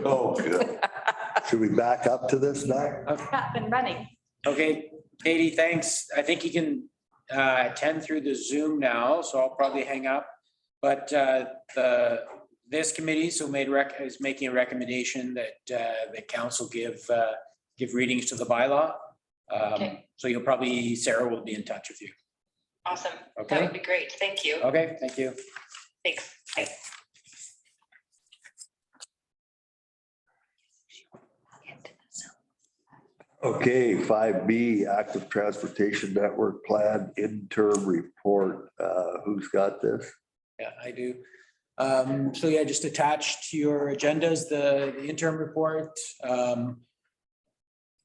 Oh, good. Should we back up to this now? Up and running. Okay, Katie, thanks. I think you can attend through the Zoom now, so I'll probably hang up. But this committee is making a recommendation that the council give readings to the bylaw. Okay. So Sarah will be in touch with you. Awesome. Okay. That would be great. Thank you. Okay, thank you. Thanks. Bye. Okay, 5B, Active Transportation Network Plan Interim Report. Who's got this? Yeah, I do. So yeah, just attached to your agendas, the interim report.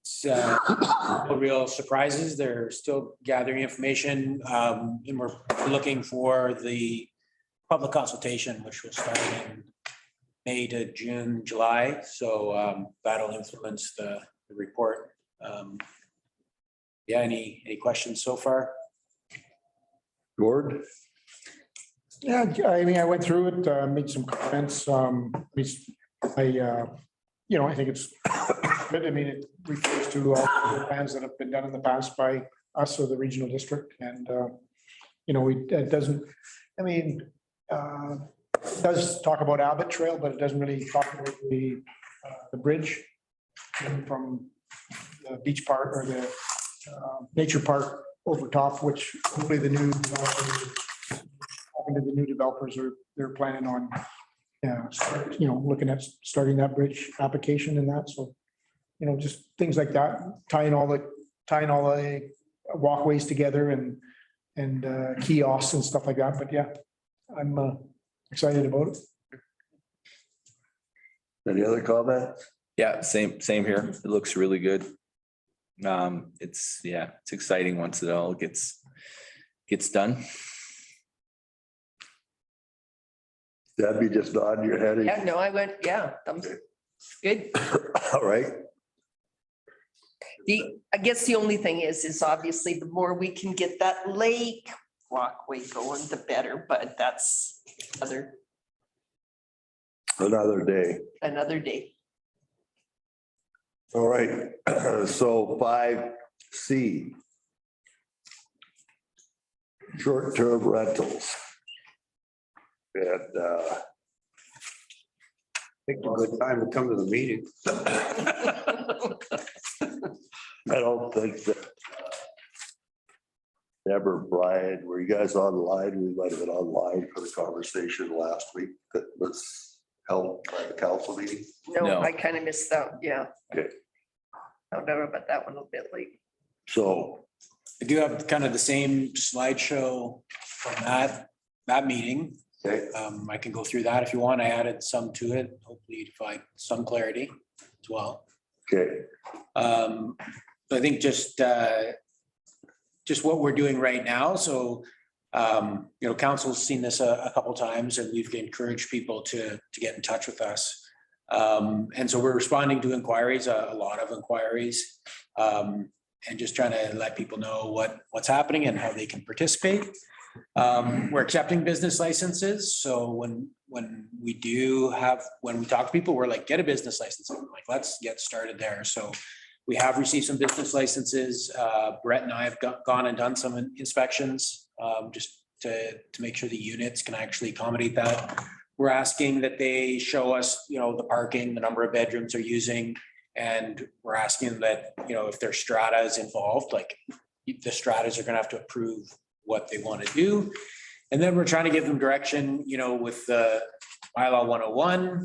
It's no real surprises. They're still gathering information, and we're looking for the public consultation, which will start in May to June, July. So that'll influence the report. Yeah, any questions so far? Gord? Yeah, I mean, I went through it, made some comments. I think it's good. I mean, it refers to all the plans that have been done in the past by us or the regional district. And, it doesn't, it does talk about Abbott Trail, but it doesn't really talk about the bridge from the beach park or the nature park over top, which hopefully the new developers they're planning on, looking at starting that bridge application and that. So, just things like that, tying all the walkways together and kiosks and stuff like that. But yeah, I'm excited about it. Any other comments? Yeah, same here. It looks really good. It's exciting once it all gets done. Debbie, just nod your head. Yeah, no, I went, yeah, good. All right. I guess the only thing is obviously the more we can get that lake walkway going, the better, but that's Another day. another day. All right. So 5C. Short-term rentals. And I think a good time to come to the meeting. I don't think that Deborah, Brian, were you guys online? We might have been online for the conversation last week that was held by the council meeting. No, I kind of missed that, yeah. Okay. Found out about that one a little bit late. So, I do have kind of the same slideshow from that meeting. okay, I can go through that if you want. I added some to it, hopefully to find some clarity as well. okay, I think just what we're doing right now. So, council's seen this a couple times, and we've encouraged people to get in touch with us. And so we're responding to inquiries, a lot of inquiries, and just trying to let people know what's happening and how they can participate. We're accepting business licenses. So when we talk to people, we're like, get a business license. I'm like, let's get started there. So we have received some business licenses. Brett and I have gone and done some inspections just to make sure the units can actually accommodate that. We're asking that they show us, the parking, the number of bedrooms they're using. And we're asking that, if their strata is involved, like the stratas are going to have to approve what they want to do. And then we're trying to give them direction, with the bylaw 101,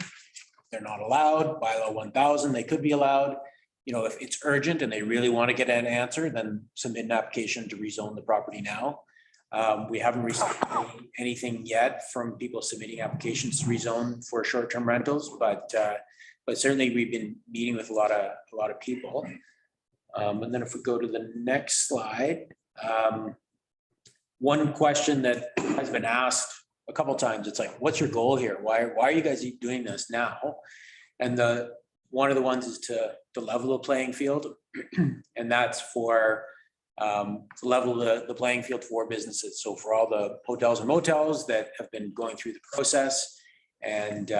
they're not allowed. Bylaw 1000, they could be allowed. If it's urgent and they really want to get an answer, then submit an application to rezone the property now. We haven't received anything yet from people submitting applications to rezone for short-term rentals, but certainly we've been meeting with a lot of people. And then if we go to the next slide, one question that has been asked a couple of times, it's like, what's your goal here? Why are you guys doing this now? And one of the ones is to level the playing field, and that's for to level the playing field for businesses. So for all the hotels and motels that have been going through the process, And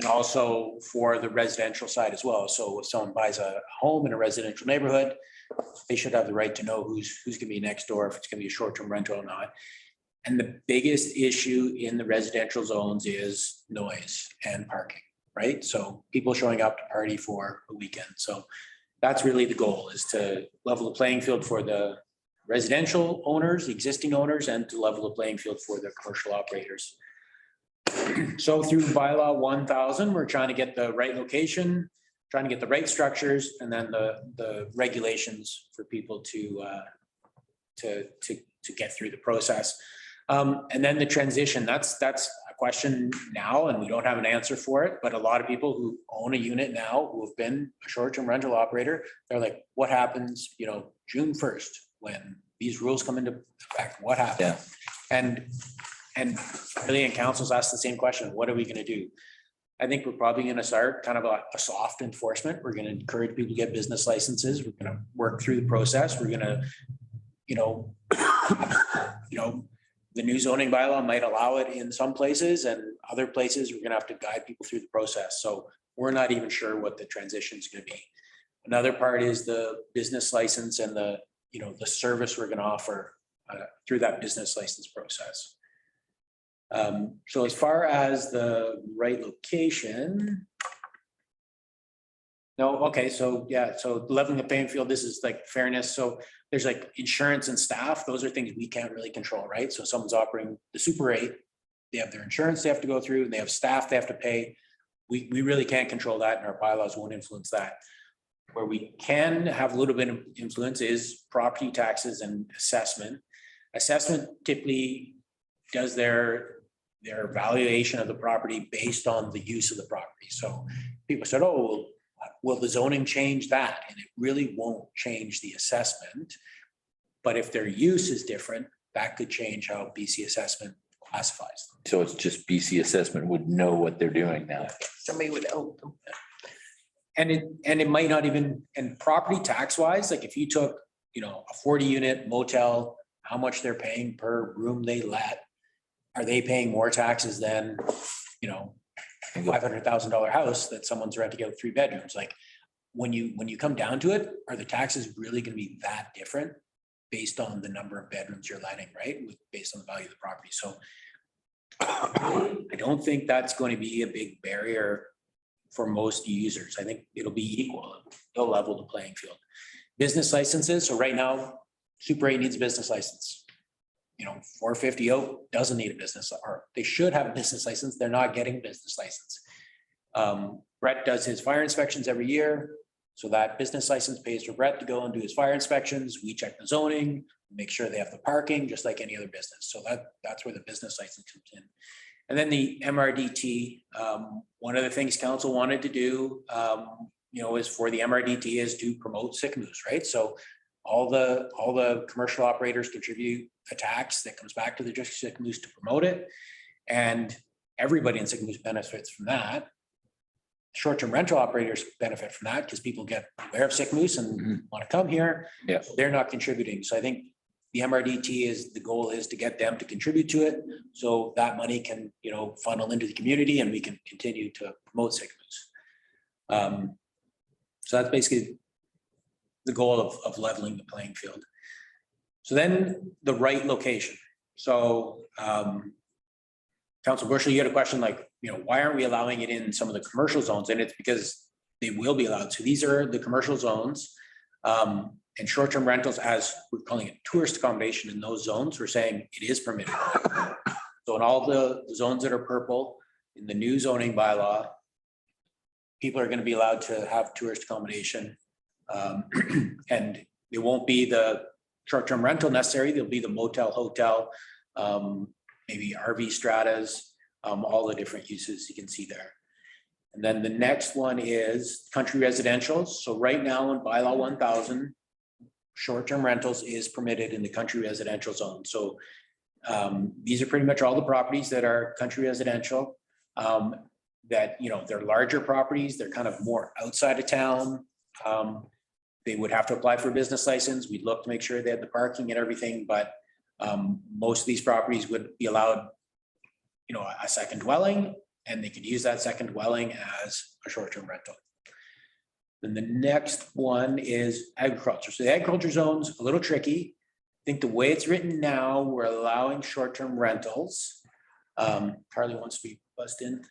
also for the residential side as well. So if someone buys a home in a residential neighborhood, they should have the right to know who's gonna be next door, if it's gonna be a short-term rental or not. And the biggest issue in the residential zones is noise and parking, right? So people showing up to party for a weekend. So that's really the goal, is to level the playing field for the residential owners, existing owners, and to level the playing field for the commercial operators. So through bylaw 1000, we're trying to get the right location, trying to get the right structures, and then the regulations for people to get through the process. And then the transition, that's a question now, and we don't have an answer for it, but a lot of people who own a unit now, who have been a short-term rental operator, they're like, what happens, June 1st, when these rules come into effect, what happens? Yeah. And really, and councils ask the same question, what are we gonna do? I think we're probably gonna start kind of a soft enforcement. We're gonna encourage people to get business licenses. We're gonna work through the process. We're gonna, the new zoning bylaw might allow it in some places, and other places we're gonna have to guide people through the process. So we're not even sure what the transition is gonna be. Another part is the business license and the service we're gonna offer through that business license process. So as far as the right location. No, okay, so yeah, so leveling the playing field, this is like fairness. So there's like insurance and staff, those are things we can't really control, right? So someone's operating the Super 8, they have their insurance they have to go through, and they have staff they have to pay. We really can't control that, and our bylaws won't influence that. Where we can have a little bit of influence is property taxes and assessment. Assessment typically does their valuation of the property based on the use of the property. So people said, oh, well, will the zoning change that? And it really won't change the assessment. But if their use is different, that could change how BC assessment classifies them. So it's just BC assessment would know what they're doing now. Somebody would own them. And it might not even, and property tax wise, like if you took, a 40 unit motel, how much they're paying per room they let, are they paying more taxes than, $500,000 house that someone's renting out 3 bedrooms? Like when you come down to it, are the taxes really going to be that different based on the number of bedrooms you're letting, right? Based on the value of the property. So I don't think that's going to be a big barrier for most users. I think it'll be equal. It'll level the playing field. Business licenses. So right now, Super 8 needs a business license. 450 doesn't need a business, or they should have a business license. They're not getting a business license. Brett does his fire inspections every year. So that business license pays for Brett to go and do his fire inspections. We check the zoning, make sure they have the parking, just like any other business. So that's where the business license comes in. And then the MRDT, one of the things council wanted to do, is for the MRDT is to promote sick moves, right? So all the commercial operators contribute a tax that comes back to the district sick moves to promote it. And everybody in sick moves benefits from that. Short-term rental operators benefit from that because people get aware of sick moves and want to come here. Yeah. They're not contributing. So I think the MRDT the goal is to get them to contribute to it. So that money can, funnel into the community and we can continue to promote sick moves. So that's basically the goal of leveling the playing field. So then the right location. So Councilor Bushel, you had a question like, why aren't we allowing it in some of the commercial zones? And it's because they will be allowed. So these are the commercial zones, and short-term rentals, as we're calling it, tourist accommodation in those zones, we're saying it is permitted. So in all the zones that are purple in the new zoning bylaw, people are going to be allowed to have tourist accommodation. And it won't be the short-term rental necessary. There'll be the motel, hotel, maybe RV stratas, all the different uses you can see there. And then the next one is country residentials. So right now in bylaw 1000, short-term rentals is permitted in the country residential zone. So these are pretty much all the properties that are country residential, that, they're larger properties. They're kind of more outside of town. They would have to apply for a business license. We'd look to make sure they had the parking and everything, but most of these properties would be allowed, a second dwelling, and they could use that second dwelling as a short-term rental. Then the next one is agriculture. So the agriculture zone's a little tricky. I think the way it's written now, we're allowing short-term rentals. Carly wants to be buzzed in.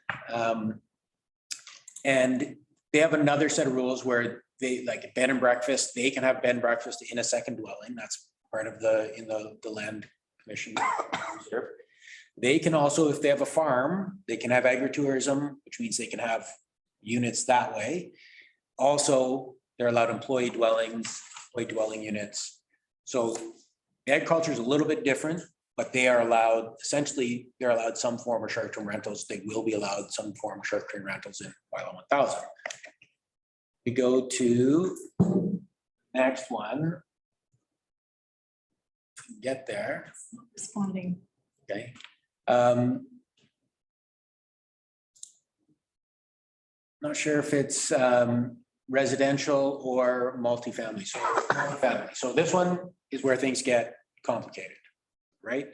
And they have another set of rules where they, like bed and breakfast, they can have bed and breakfast in a second dwelling. That's part of the land commission reserve. They can also, if they have a farm, they can have agritourism, which means they can have units that way. Also, they're allowed employee dwelling units. So agriculture is a little bit different, but they are allowed, essentially, they're allowed some form of short-term rentals. They will be allowed some form of short-term rentals in Bylaw 1000. We go to next one. If we can get there. Responding. Okay. Not sure if it's residential or multifamily. So multifamily. So this one is where things get complicated, right?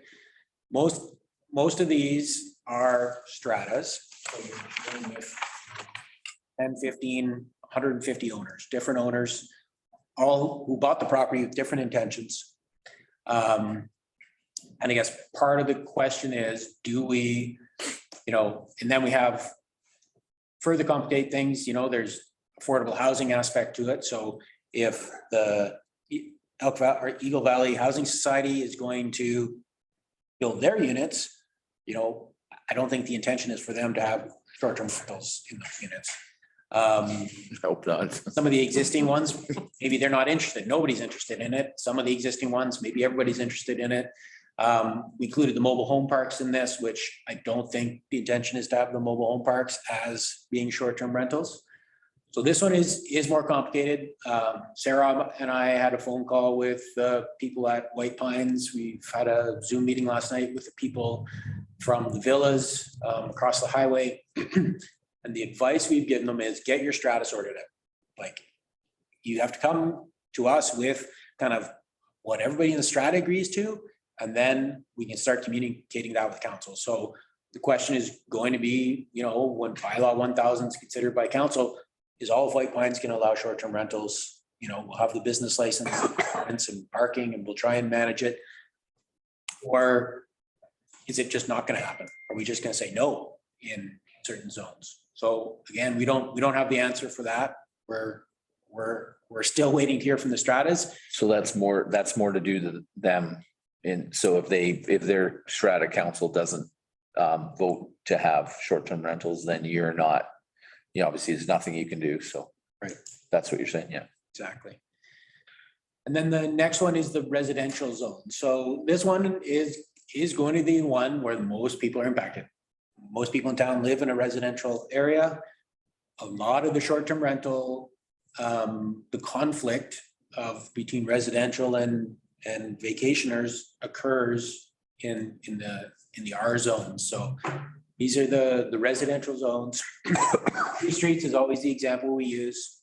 Most of these are stratas. So you're dealing with 10, 15, 150 owners, different owners, all who bought the property with different intentions. And I guess part of the question is, do we, and then we have further complicate things, there's affordable housing aspect to it. So if the Eagle Valley Housing Society is going to build their units, I don't think the intention is for them to have short-term rentals in those units. Hope not. Some of the existing ones, maybe they're not interested. Nobody's interested in it. Some of the existing ones, maybe everybody's interested in it. We included the mobile home parks in this, which I don't think the intention is to have the mobile home parks as being short-term rentals. So this one is more complicated. Sarah and I had a phone call with the people at White Pines. We've had a Zoom meeting last night with the people from the villas across the highway. And the advice we've given them is get your strata sorted out. Like, you have to come to us with kind of what everybody in the strata agrees to, and then we can start communicating that with council. So the question is going to be, when Bylaw 1000 is considered by council, is all of White Pines going to allow short-term rentals? We'll have the business license and parking, and we'll try and manage it. Or is it just not going to happen? Are we just going to say no in certain zones? So again, we don't have the answer for that. We're still waiting to hear from the stratas. So that's more to do to them. And so if their strata council doesn't vote to have short-term rentals, then you're not, obviously there's nothing you can do. So right, that's what you're saying. Yeah, exactly. And then the next one is the residential zone. So this one is going to be one where most people are impacted. Most people in town live in a residential area. A lot of the short-term rental, the conflict between residential and vacationers occurs in the R zones. So these are the residential zones. Three streets is always the example we use.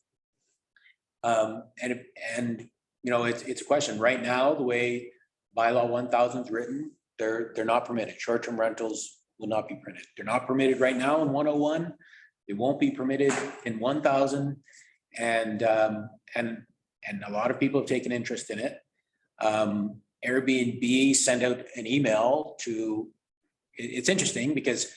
It's a question right now, the way Bylaw 1000 is written, they're not permitted. Short-term rentals will not be permitted. They're not permitted right now in 101. They won't be permitted in 1000. And a lot of people have taken interest in it. Airbnb sent out an email to, it's interesting because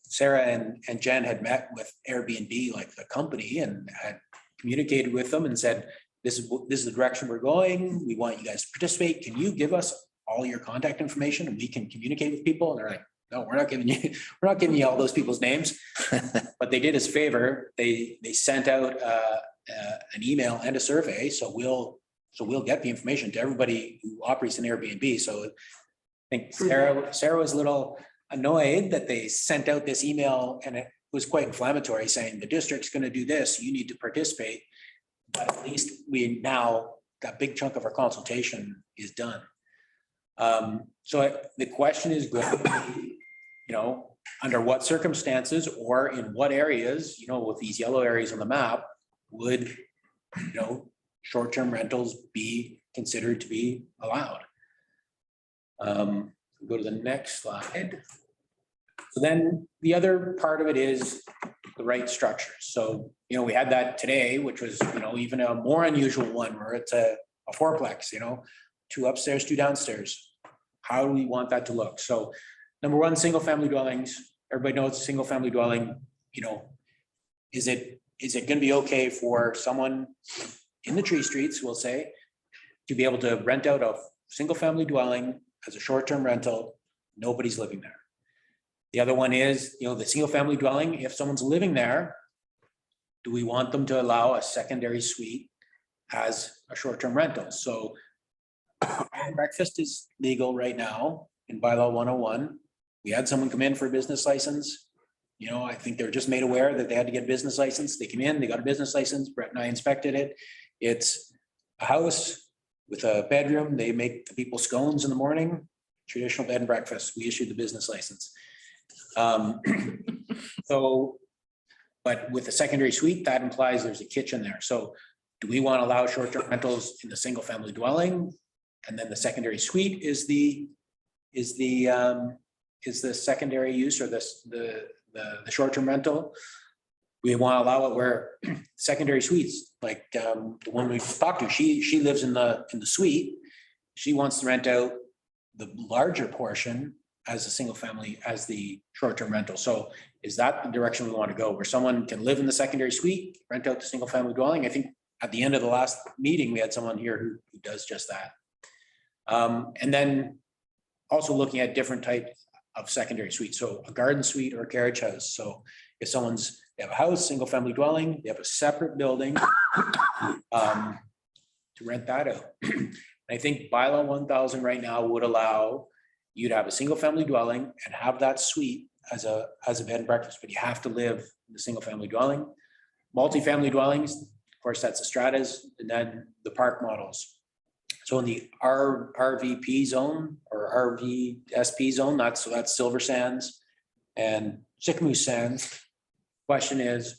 Sarah and Jen had met with Airbnb, like the company, and had communicated with them and said, this is the direction we're going. We want you guys to participate. Can you give us all your contact information and we can communicate with people? And they're like, no, we're not giving you all those people's names. But they did us a favor. They sent out an email and a survey. So we'll get the information to everybody who operates an Airbnb. So I think Sarah was a little annoyed that they sent out this email, and it was quite inflammatory, saying the district's going to do this, you need to participate. But at least that big chunk of our consultation is done. So the question is going to be, under what circumstances or in what areas, with these yellow areas on the map, would, short-term rentals be considered to be allowed? Go to the next slide. So then the other part of it is the right structure. So, you know, we had that today, which was, you know, even a more unusual one where it's a fourplex, you know, 2 upstairs, 2 downstairs. How do we want that to look? So number one, single family dwellings, everybody knows a single family dwelling, you know, is it going to be okay for someone in the tree streets, we'll say, to be able to rent out a single family dwelling as a short-term rental? Nobody's living there. The other one is, you know, the single family dwelling, if someone's living there, do we want them to allow a secondary suite as a short-term rental? So breakfast is legal right now in bylaw 101. We had someone come in for a business license. You know, I think they were just made aware that they had to get a business license. They came in, they got a business license. Brett and I inspected it. It's a house with a bedroom. They make the people scones in the morning, traditional bed and breakfast. We issued the business license. So, but with a secondary suite, that implies there's a kitchen there. So do we want to allow short-term rentals in the single family dwelling? And then the secondary suite is the secondary use, or the short-term rental? We want to allow it where secondary suites, like the one we talked to, she lives in the suite. She wants to rent out the larger portion as a single family, as the short-term rental. So is that the direction we want to go, where someone can live in the secondary suite, rent out the single family dwelling? I think at the end of the last meeting, we had someone here who does just that. And then also looking at different types of secondary suites. So a garden suite or a carriage house. So if they have a house, single family dwelling, they have a separate building to rent that out. I think bylaw 1000 right now would allow you to have a single family dwelling and have that suite as a bed and breakfast, but you have to live in the single family dwelling. Multi-family dwellings, of course, that's the stratas, and then the park models. So in the RVP zone or RVSP zone, that's Silver Sands and Sycamore Sands. Question is,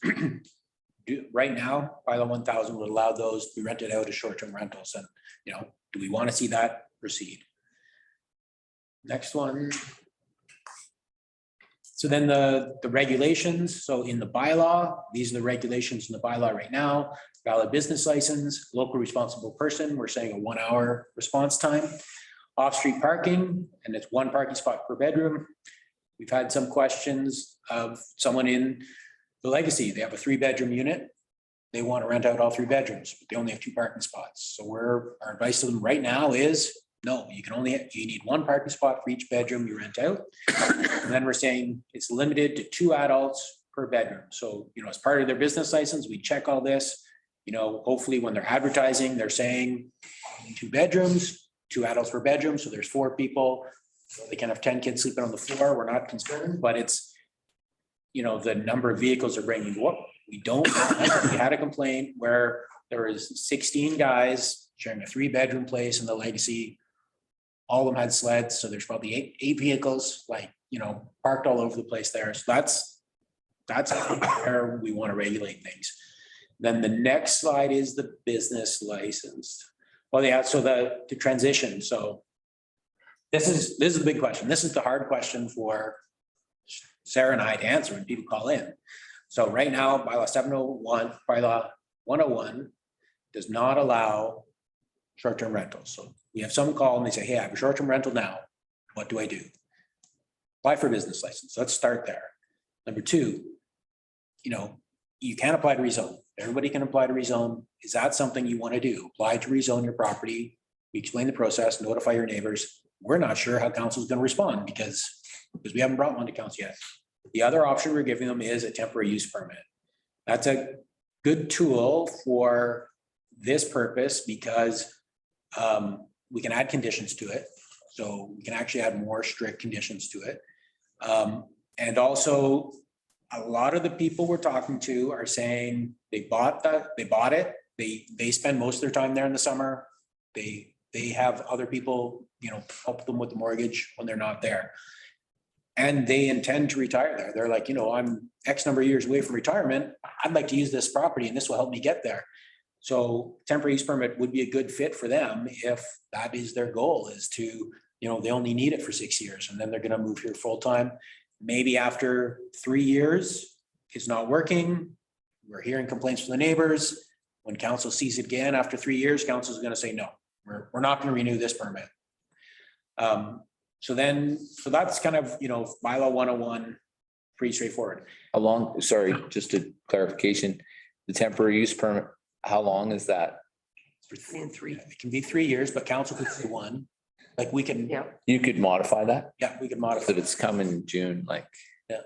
right now, bylaw 1000 would allow those to be rented out as short-term rentals, and you know, do we want to see that proceed? Next one. So then the regulations. So in the bylaw, these are the regulations in the bylaw right now. Valid business license, local responsible person, we're saying a 1 hour response time. Off-street parking, and it's 1 parking spot per bedroom. We've had some questions of someone in the Legacy. They have a 3-bedroom unit. They want to rent out all 3 bedrooms, but they only have 2 parking spots. So our advice to them right now is, no, you need 1 parking spot for each bedroom you rent out. And then we're saying it's limited to 2 adults per bedroom. So, you know, as part of their business license, we check all this. You know, hopefully when they're advertising, they're saying 2 bedrooms, 2 adults per bedroom. So there's 4 people. They can have 10 kids sleeping on the floor. We're not concerned, but it's, you know, the number of vehicles are bringing up. We don't, we had a complaint where there was 16 guys sharing a 3-bedroom place in the Legacy. All of them had sleds. So there's probably eight vehicles, like, you know, parked all over the place there. So that's where we want to regulate things. Then the next slide is the business license. Well, yeah, so the transition. So this is the big question. This is the hard question for Sarah and I to answer when people call in. So right now, bylaw 701, bylaw 101 does not allow short-term rentals. So we have some call and they say, hey, I have a short-term rental now. What do I do? Apply for a business license. Let's start there. Number 2, you know, you can apply to rezone. Everybody can apply to rezone. Is that something you want to do? Apply to rezone your property. We explain the process, notify your neighbors. We're not sure how council is going to respond because we haven't brought one to council yet. The other option we're giving them is a temporary use permit. That's a good tool for this purpose because we can add conditions to it. So we can actually add more strict conditions to it. And also, a lot of the people we're talking to are saying they bought it. They spend most of their time there in the summer. They have other people, you know, help them with the mortgage when they're not there. And they intend to retire there. They're like, you know, I'm X number of years away from retirement. I'd like to use this property and this will help me get there. So temporary use permit would be a good fit for them if that is their goal, is to, you know, they only need it for 6 years and then they're going to move here full time. maybe after 3 years, it's not working. We're hearing complaints from the neighbors. When council sees it again after 3 years, council is gonna say, no, we're not gonna renew this permit. So that's kind of, bylaw 101, pretty straightforward. How long, sorry, just a clarification, the temporary use permit, how long is that? For 3 and 3. It can be 3 years, but council could say 1. Like we can, Yeah. You could modify that? we can modify. If it's come in June, like, Yeah.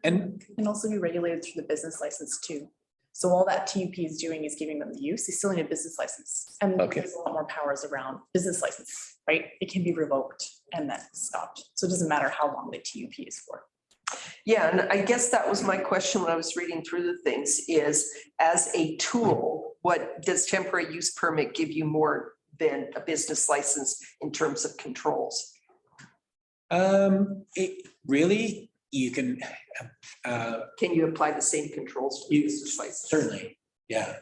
And Can also be regulated through the business license too. So all that TUP is doing is giving them the use. They still need a business license. And Okay. there's a lot more powers around business license, right? It can be revoked and then stopped. So it doesn't matter how long the TUP is for. Yeah, and I guess that was my question when I was reading through the things is, as a tool, what does temporary use permit give you more than a business license in terms of controls? it really, you can, Can you apply the same controls to the business license? certainly, yeah.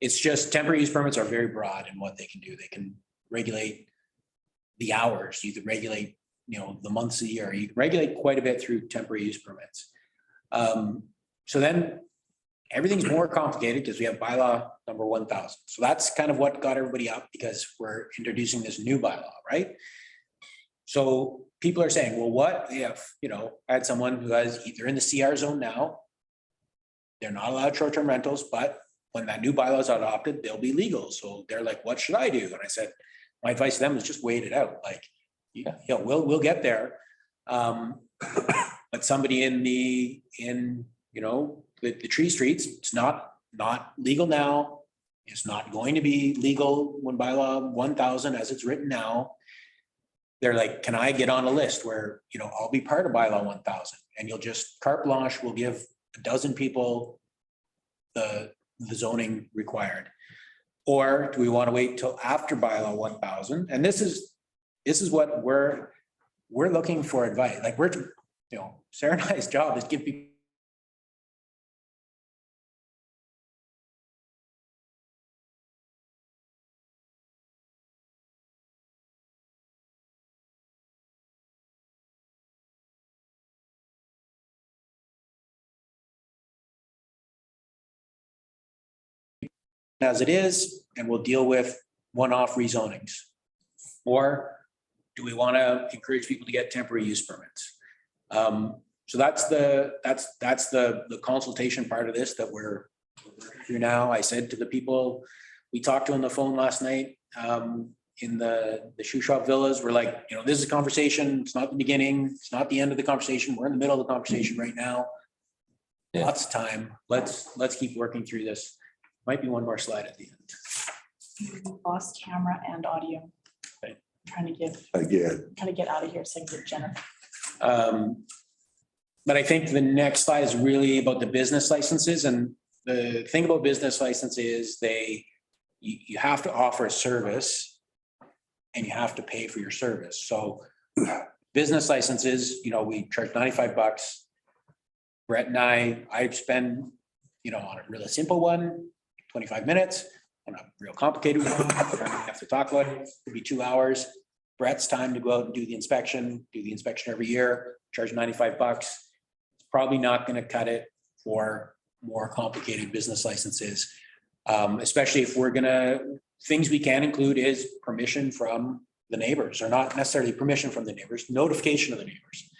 It's just temporary use permits are very broad in what they can do. They can regulate the hours. You can regulate, the months of the year. You can regulate quite a bit through temporary use permits. So then everything's more complicated because we have bylaw number 1000. So that's kind of what got everybody up because we're introducing this new bylaw, right? So people are saying, well, what if, I had someone who has either in the CR zone now, they're not allowed short-term rentals, but when that new bylaw is adopted, they'll be legal. So they're like, what should I do? And I said, my advice to them is just wait it out. Like, we'll get there. But somebody in the tree streets, it's not legal now. It's not going to be legal when bylaw 1000 as it's written now. They're like, can I get on a list where, I'll be part of bylaw 1000 and you'll just carte blanche, we'll give a dozen people the zoning required. Or do we want to wait till after bylaw 1000? And this is what we're looking for advice. Like Sarah and I's job is give people as it is, and we'll deal with one-off rezonings. Or do we want to encourage people to get temporary use permits? So that's the consultation part of this that we're working through now. I said to the people we talked to on the phone last night in the shoe shop villas, we're like, this is a conversation. It's not the beginning. It's not the end of the conversation. We're in the middle of the conversation right now. Yeah. Lots of time. Let's keep working through this. Might be one more slide at the end. Lost camera and audio. Okay. Trying to get out of here so I can get Jennifer. But I think the next slide is really about the business licenses. And the thing about business licenses, you have to offer a service and you have to pay for your service. So business licenses, we charge $95. Brett and I spend, on a really simple one, 25 minutes. On a real complicated one, I have to talk about it. It'll be 2 hours. Brett's time to go out and do the inspection every year, charge $95. It's probably not going to cut it for more complicated business licenses. Especially if things we can include is permission from the neighbors, or not necessarily permission from the neighbors, notification of the neighbors.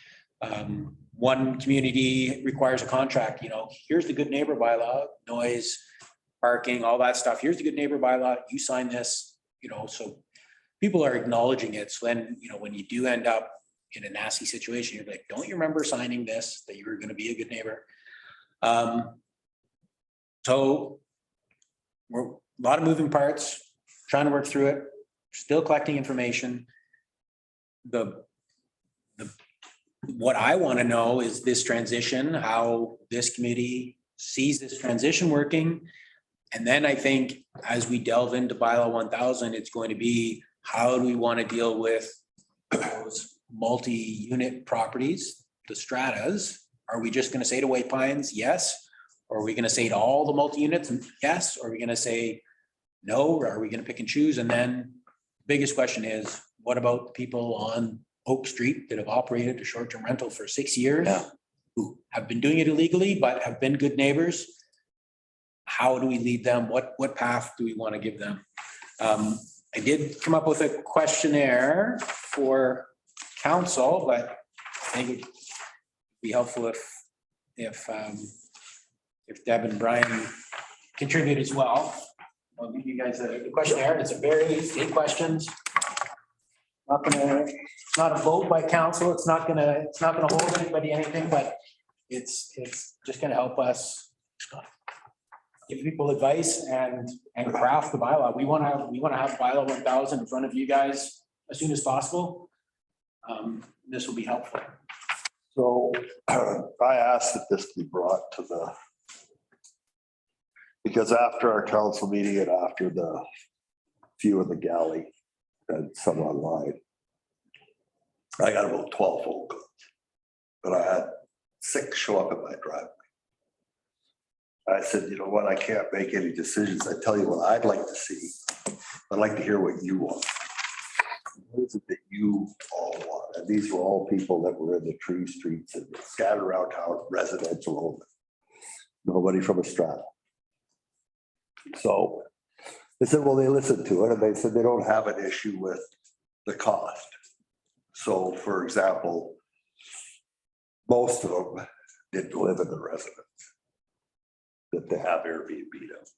One community requires a contract, here's the good neighbor bylaw, noise, parking, all that stuff. Here's the good neighbor bylaw, you sign this, so people are acknowledging it. So then, when you do end up in a nasty situation, you're like, don't you remember signing this, that you were going to be a good neighbor? So we're a lot of moving parts, trying to work through it, still collecting information. What I want to know is this transition, how this committee sees this transition working. And then I think as we delve into bylaw 1000, it's going to be, how do we want to deal with those multi-unit properties, the stratas? Are we just going to say to White Pines, yes? Or are we going to say to all the multi-units, yes? Or are we going to say no? Or are we going to pick and choose? And then the biggest question is, what about the people on Oak Street that have operated a short-term rental for 6 years. Yeah. Who have been doing it illegally, but have been good neighbors. How do we lead them? What path do we want to give them? I did come up with a questionnaire for council, but I think it'd be helpful if Deb and Brian contribute as well. I'll give you guys a questionnaire. It's a very 8 questions. It's not a vote by council. It's not gonna hold anybody anything, but it's just gonna help us give people advice and craft the bylaw. We wanna have bylaw 1000 in front of you guys as soon as possible. This will be helpful. So I asked that this be brought to because after our council meeting and after the few in the galley and some online, I got about 12 phone calls, but I had 6 show up at my driveway. I said, you know what, I can't make any decisions. I tell you what I'd like to see. I'd like to hear what you want. What is it that you all want? And these were all people that were in the tree streets and scattered around town, residential only. Nobody from Estrada. So they said, well, they listened to it and they said they don't have an issue with the cost. So for example, most of them didn't live in the residence that they have Airbnb of.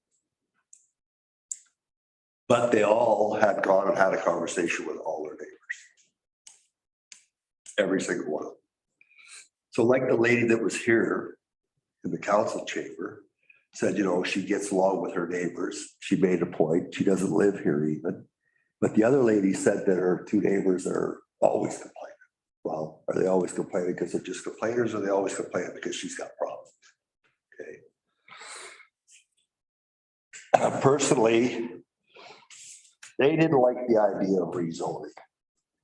But they all had gone and had a conversation with all their neighbors. Every single one of them. So like the lady that was here in the council chamber said, you know, she gets along with her neighbors. She made a point. She doesn't live here even. But the other lady said that her 2 neighbors are always complaining. Well, are they always complaining because they're just complainers, or are they always complaining because she's got problems? Okay. Personally, they didn't like the idea of rezoning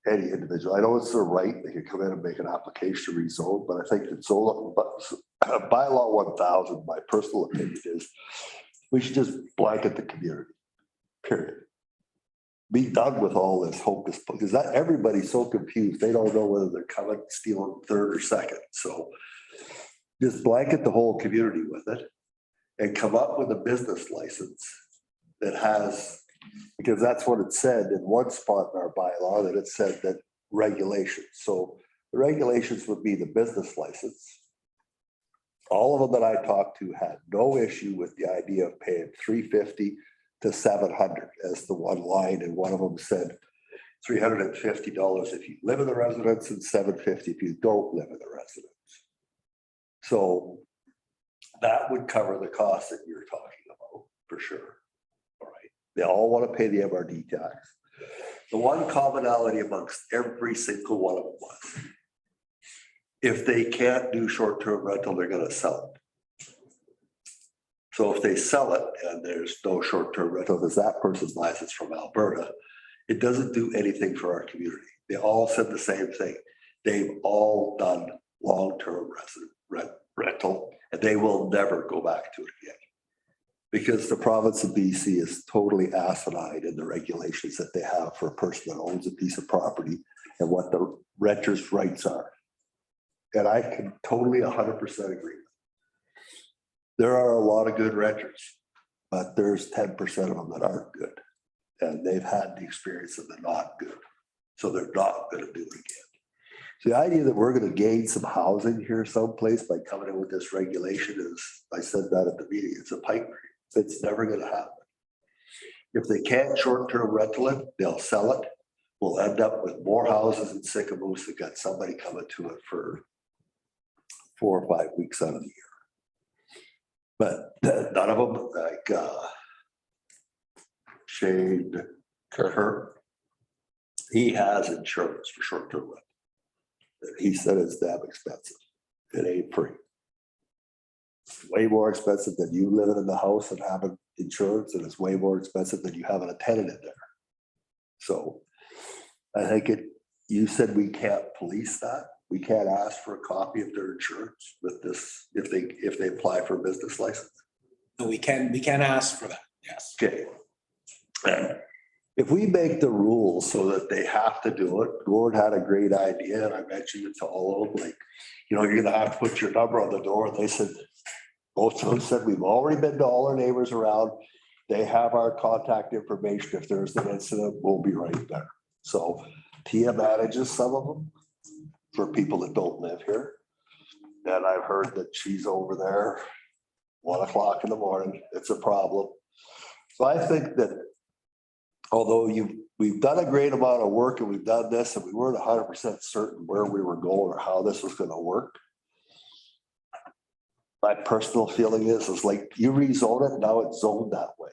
any individual. I know it's their right. They could come in and make an application to rezone, but I think it's all, but bylaw 1000, my personal opinion is we should just blanket the community, period. Be done with all this hocus pocus. That everybody's so confused. They don't know whether they're coming, stealing 3rd or 2nd. So just blanket the whole community with it and come up with a business license that has, because that's what it said in one spot in our bylaw, that it said that regulations. So the regulations would be the business license. All of them that I talked to had no issue with the idea of paying $350 to $700 as the one line, and one of them said $350 if you live in the residence and $750 if you don't live in the residence. So that would cover the cost that you're talking about for sure. All right. They all want to pay the MRD tax. The one commonality amongst every single one of them was if they can't do short-term rental, they're going to sell it. So if they sell it and there's no short-term rental, because that person's license from Alberta, it doesn't do anything for our community. They all said the same thing. They've all done long-term rental, and they will never go back to it again. Because the province of BC is totally asinine in the regulations that they have for a person that owns a piece of property and what the renter's rights are. And I can totally 100% agree. There are a lot of good renters, but there's 10% of them that aren't good. And they've had the experience of the not good. So they're not going to do it again. So the idea that we're going to gain some housing here someplace by coming in with this regulation is, I said that at the meeting, it's a pipe dream. It's never going to happen. If they can't short-term rental it, they'll sell it. We'll end up with more houses in Sycamoose that got somebody coming to it for 4 or 5 weeks out of the year. But none of them, like Shane Kirk, he has insurance for short-term rental. He said it's damn expensive. It ain't free. It's way more expensive than you living in the house and having insurance, and it's way more expensive than you having a tenant in there. So I think you said we can't police that. We can't ask for a copy of their insurance with this if they apply for a business license. No, we can ask for that, yes. Okay. And if we make the rules so that they have to do it, Gord had a great idea, and I mentioned it to all of them, like, you're gonna have to put your number on the door, and they said, most of them said, we've already been to all our neighbors around. They have our contact information. If there's an incident, we'll be right there. So Tia manages some of them for people that don't live here. And I've heard that she's over there 1 o'clock in the morning. It's a problem. So I think that although we've done a great amount of work and we've done this and we weren't 100% certain where we were going or how this was going to work. My personal feeling is like you rezone it, now it's zoned that way.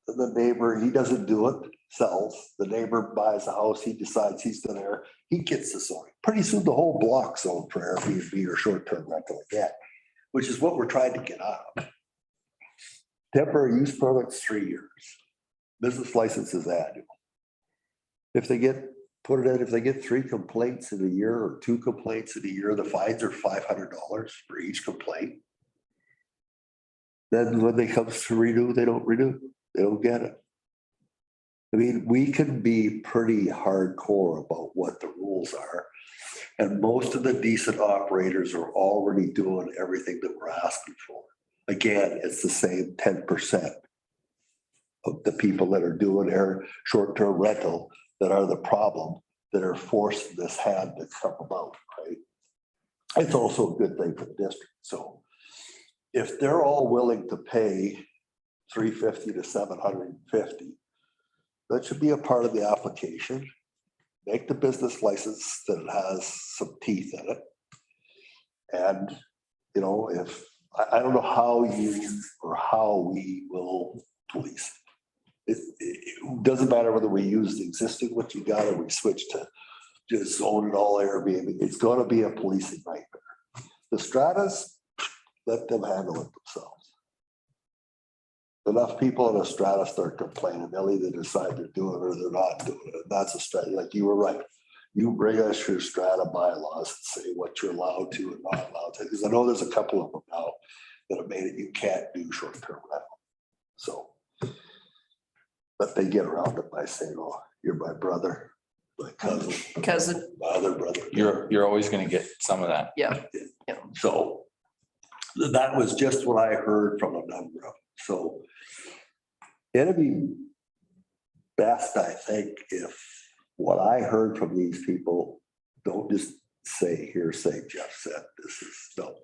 And the neighbor, he doesn't do it, sells. The neighbor buys a house, he decides he's there, he gets the zoning. Pretty soon the whole block zoned for Airbnb or short-term rental again, which is what we're trying to get out of. Temporary use permits, 3 years. Business licenses annual. If they get, put it in, if they get 3 complaints in a year or 2 complaints in a year, the fines are $500 for each complaint. Then when they come to renew, they don't renew. They don't get it. I mean, we can be pretty hardcore about what the rules are. And most of the decent operators are already doing everything that we're asking for. Again, it's the same 10% of the people that are doing their short-term rental that are the problem, that are forcing this hand to come about, right? It's also a good thing for the district. So if they're all willing to pay $350 to $750, that should be a part of the application. Make the business license that it has some teeth in it. And, if I don't know how we will police it. It doesn't matter whether we use the existing what you got or we switch to just own it all Airbnb. It's going to be a policing nightmare. The stratas, let them handle it themselves. Enough people in a strata start complaining, they'll either decide they're doing it or they're not doing it. That's a strata. Like you were right. You bring us your strata bylaws and say what you're allowed to and not allowed to. Because I know there's a couple of them now that have made it you can't do short-term rental. So, but they get around it by saying, "Oh, you're my brother, my cousin, my other brother." You're always gonna get some of that. Yeah. So that was just what I heard from a number of them. So it'd be best, I think, if what I heard from these people, don't just say hearsay, Jeff said, this is no.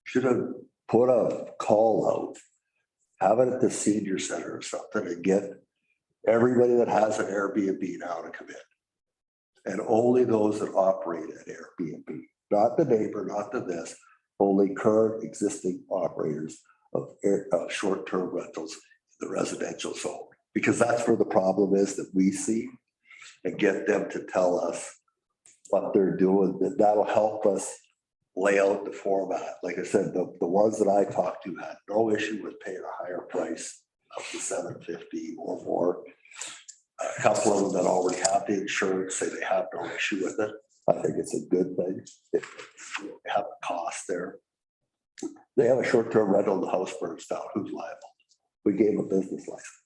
Should have put a call out, have it at the senior center or something and get everybody that has an Airbnb now to come in. And only those that operate at Airbnb, not the neighbor, not the this, only current existing operators of short-term rentals in the residential zone. Because that's where the problem is that we see, and get them to tell us what they're doing. That'll help us lay out the format. Like I said, the ones that I talked to had no issue with paying a higher price up to $750 or more. A couple of them that already have the insurance say they have no issue with it. I think it's a good thing. If they have a cost there. They have a short-term rental and the house burns down. Who's liable? We gave a business license.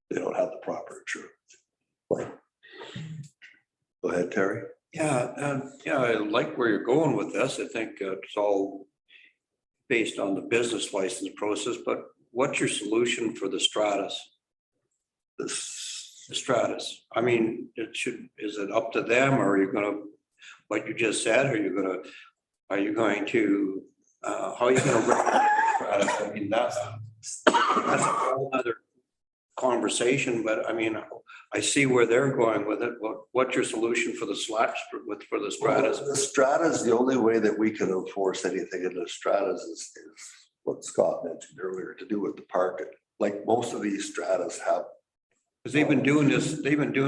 They don't have the proper insurance. Like, go ahead, Terry. Yeah, I like where you're going with this. I think it's all based on the business license process, but what's your solution for the stratas? The stratas. I mean, is it up to them or are you gonna, what you just said, are you going to, how are you gonna stratas? I mean, that's a whole other conversation, but I mean, I see where they're going with it. What's your solution for the for the stratas? Well, the stratas, the only way that we can enforce anything in the stratas is what Scott mentioned earlier, to do with the parking. Like most of these stratas have. Because they've been doing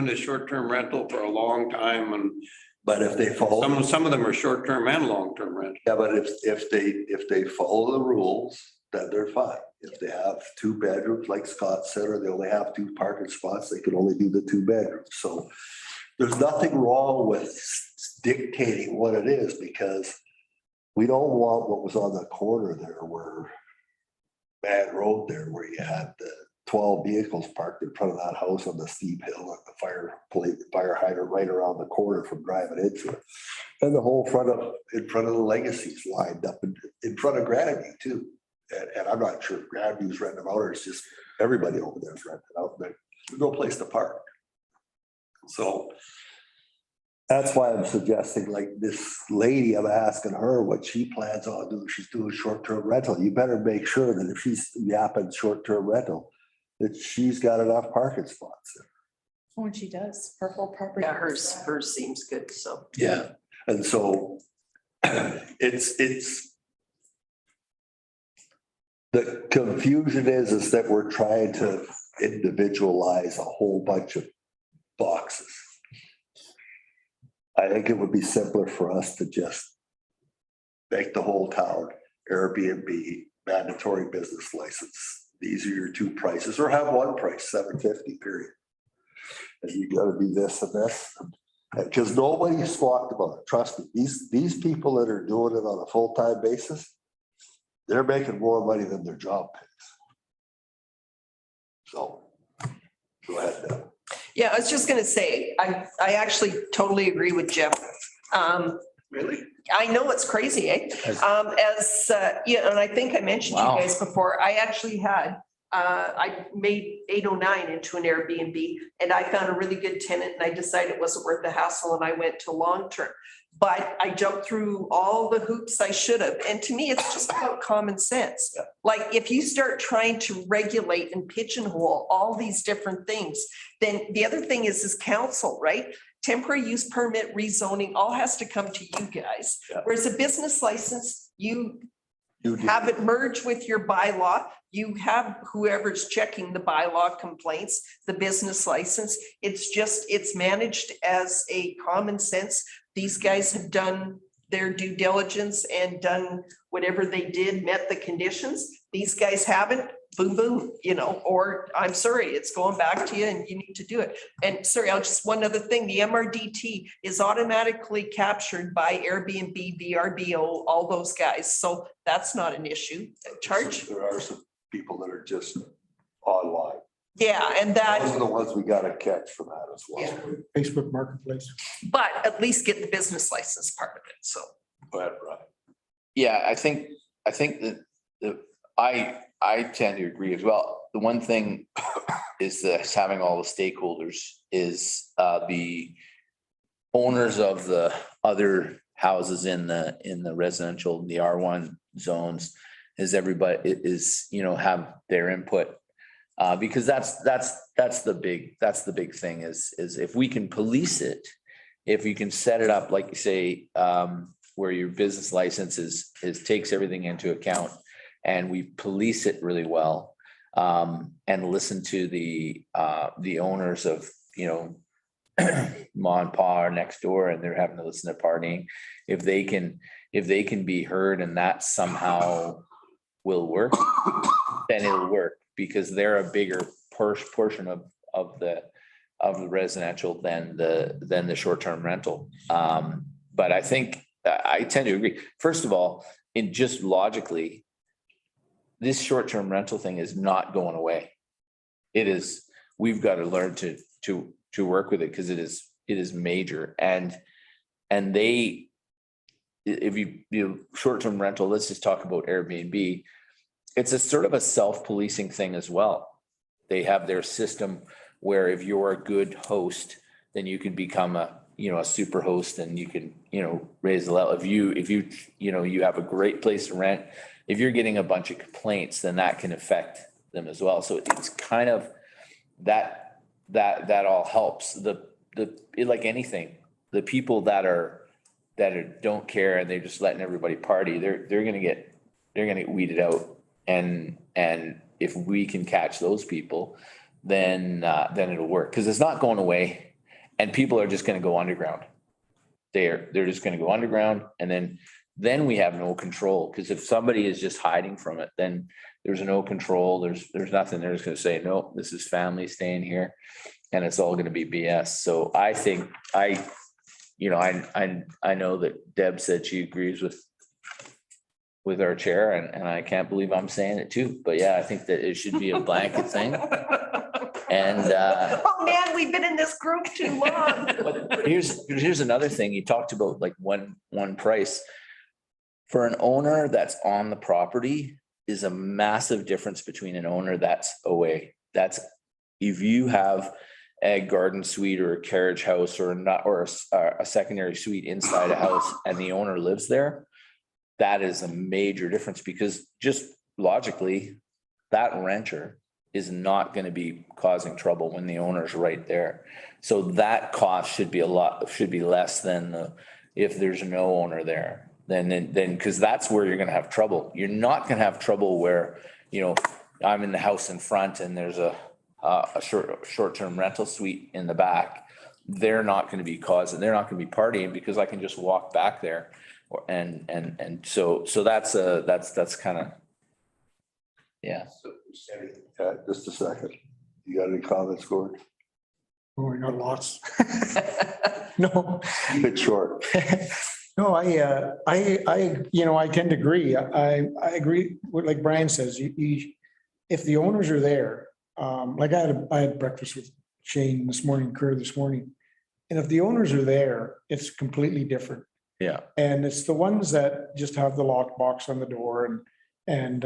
this short-term rental for a long time, and but if they follow, some of them are short-term and long-term rental. yeah, but if they follow the rules, then they're fine. If they have 2 bedrooms, like Scott said, or they only have 2 parking spots, they can only do the 2 bedrooms. So there's nothing wrong with dictating what it is, because we don't want what was on the corner there where Bad Road there, where you had 12 vehicles parked in front of that house on the steep hill at the fire hydrant right around the corner from driving into it. And the whole in front of the Legacy's lined up in front of Granby too. And I'm not sure if Granby's renting them out or it's just everybody over there is renting out, but there's no place to park. So that's why I'm suggesting, like, this lady, I'm asking her what she plans on doing. She's doing short-term rental. You better make sure that if she's yapping short-term rental, that she's got enough parking spots. When she does, her whole property. Yeah, hers seems good, so. Yeah. And so it's the confusion is that we're trying to individualize a whole bunch of boxes. I think it would be simpler for us to just make the whole town Airbnb mandatory business license. These are your two prices, or have one price, $750 period. And you gotta do this and this, because nobody's talked about it. Trust me, these people that are doing it on a full-time basis, they're making more money than their job pays. So, go ahead now. Yeah, I was just gonna say, I actually totally agree with Jeff. Really? I know it's crazy, eh? Yeah, and I think I mentioned to you Wow. guys before, I actually had, I made 809 into an Airbnb and I found a really good tenant and I decided it wasn't worth the hassle and I went to long-term. But I jumped through all the hoops I should have. And to me, it's just about common sense. Yeah. Like if you start trying to regulate and pigeonhole all these different things, then the other thing is council, right? Temporary use permit, rezoning, all has to come to you guys. Yeah. Whereas a business license, you You do. have it merged with your bylaw. You have whoever's checking the bylaw complaints, the business license. It's managed as a common sense. These guys have done their due diligence and done whatever they did, met the conditions. These guys haven't, boom, boom, or I'm sorry, it's going back to you and you need to do it. And sorry, one other thing, the MRDT is automatically captured by Airbnb, VRBO, all those guys. So that's not an issue. Charge. There are some people that are just online. Yeah, and Those that, are the ones we gotta catch for that as well. Yeah. Facebook Marketplace. but at least get the business license part of it. So. Go ahead, Brian. Yeah, I think that I tend to agree as well. The one thing is that having all the stakeholders is the owners of the other houses in the residential, the R1 zones, is everybody is, have their input. Because that's the big thing is if we can police it, if you can set it up, like you say, where your business license takes everything into account and we police it really well, and listen to the owners of, Ma and Pa are next door and they're having to listen to partying. If they can be heard and that somehow will work, then it'll work because they're a bigger portion of the residential than the short-term rental. But I think I tend to agree. First of all, in just logically, this short-term rental thing is not going away. It is, we've got to learn to work with it because it is major. And if you short-term rental, let's just talk about Airbnb. It's a sort of a self-policing thing as well. They have their system where if you're a good host, then you can become a super host and you can, raise the level. If you have a great place to rent, if you're getting a bunch of complaints, then that can affect them as well. So it's kind of that all helps. Like anything, the people that don't care and they're just letting everybody party, they're gonna get weeded out. And if we can catch those people, then it'll work because it's not going away, and people are just going to go underground. They're just going to go underground, and then we have no control because if somebody is just hiding from it, then there's no control. There's nothing. They're just going to say, no, this is family staying here, and it's all going to be BS. So I think I know that Deb said she agrees with with our chair, and I can't believe I'm saying it too, but yeah, I think that it should be a blanket thing. And Oh, man, we've been in this group too long. but here's another thing. You talked about like one price. For an owner that's on the property is a massive difference between an owner that's away. That's if you have a garden suite or a carriage house or a secondary suite inside a house and the owner lives there, that is a major difference because just logically, that renter is not going to be causing trouble when the owner's right there. So that cost should be less than if there's no owner there. Then because that's where you're going to have trouble. You're not going to have trouble where, I'm in the house in front and there's a short-term rental suite in the back. They're not going to be partying because I can just walk back there. So that's kind of, yeah. Just a second. You got any comments, Gordon? Oh, I got lots. No. Keep it short. No, I tend to agree. I agree with, like Brian says, if the owners are there, like I had breakfast with Shane this morning, Kerr this morning. And if the owners are there, it's completely different. Yeah. And it's the ones that just have the lockbox on the door and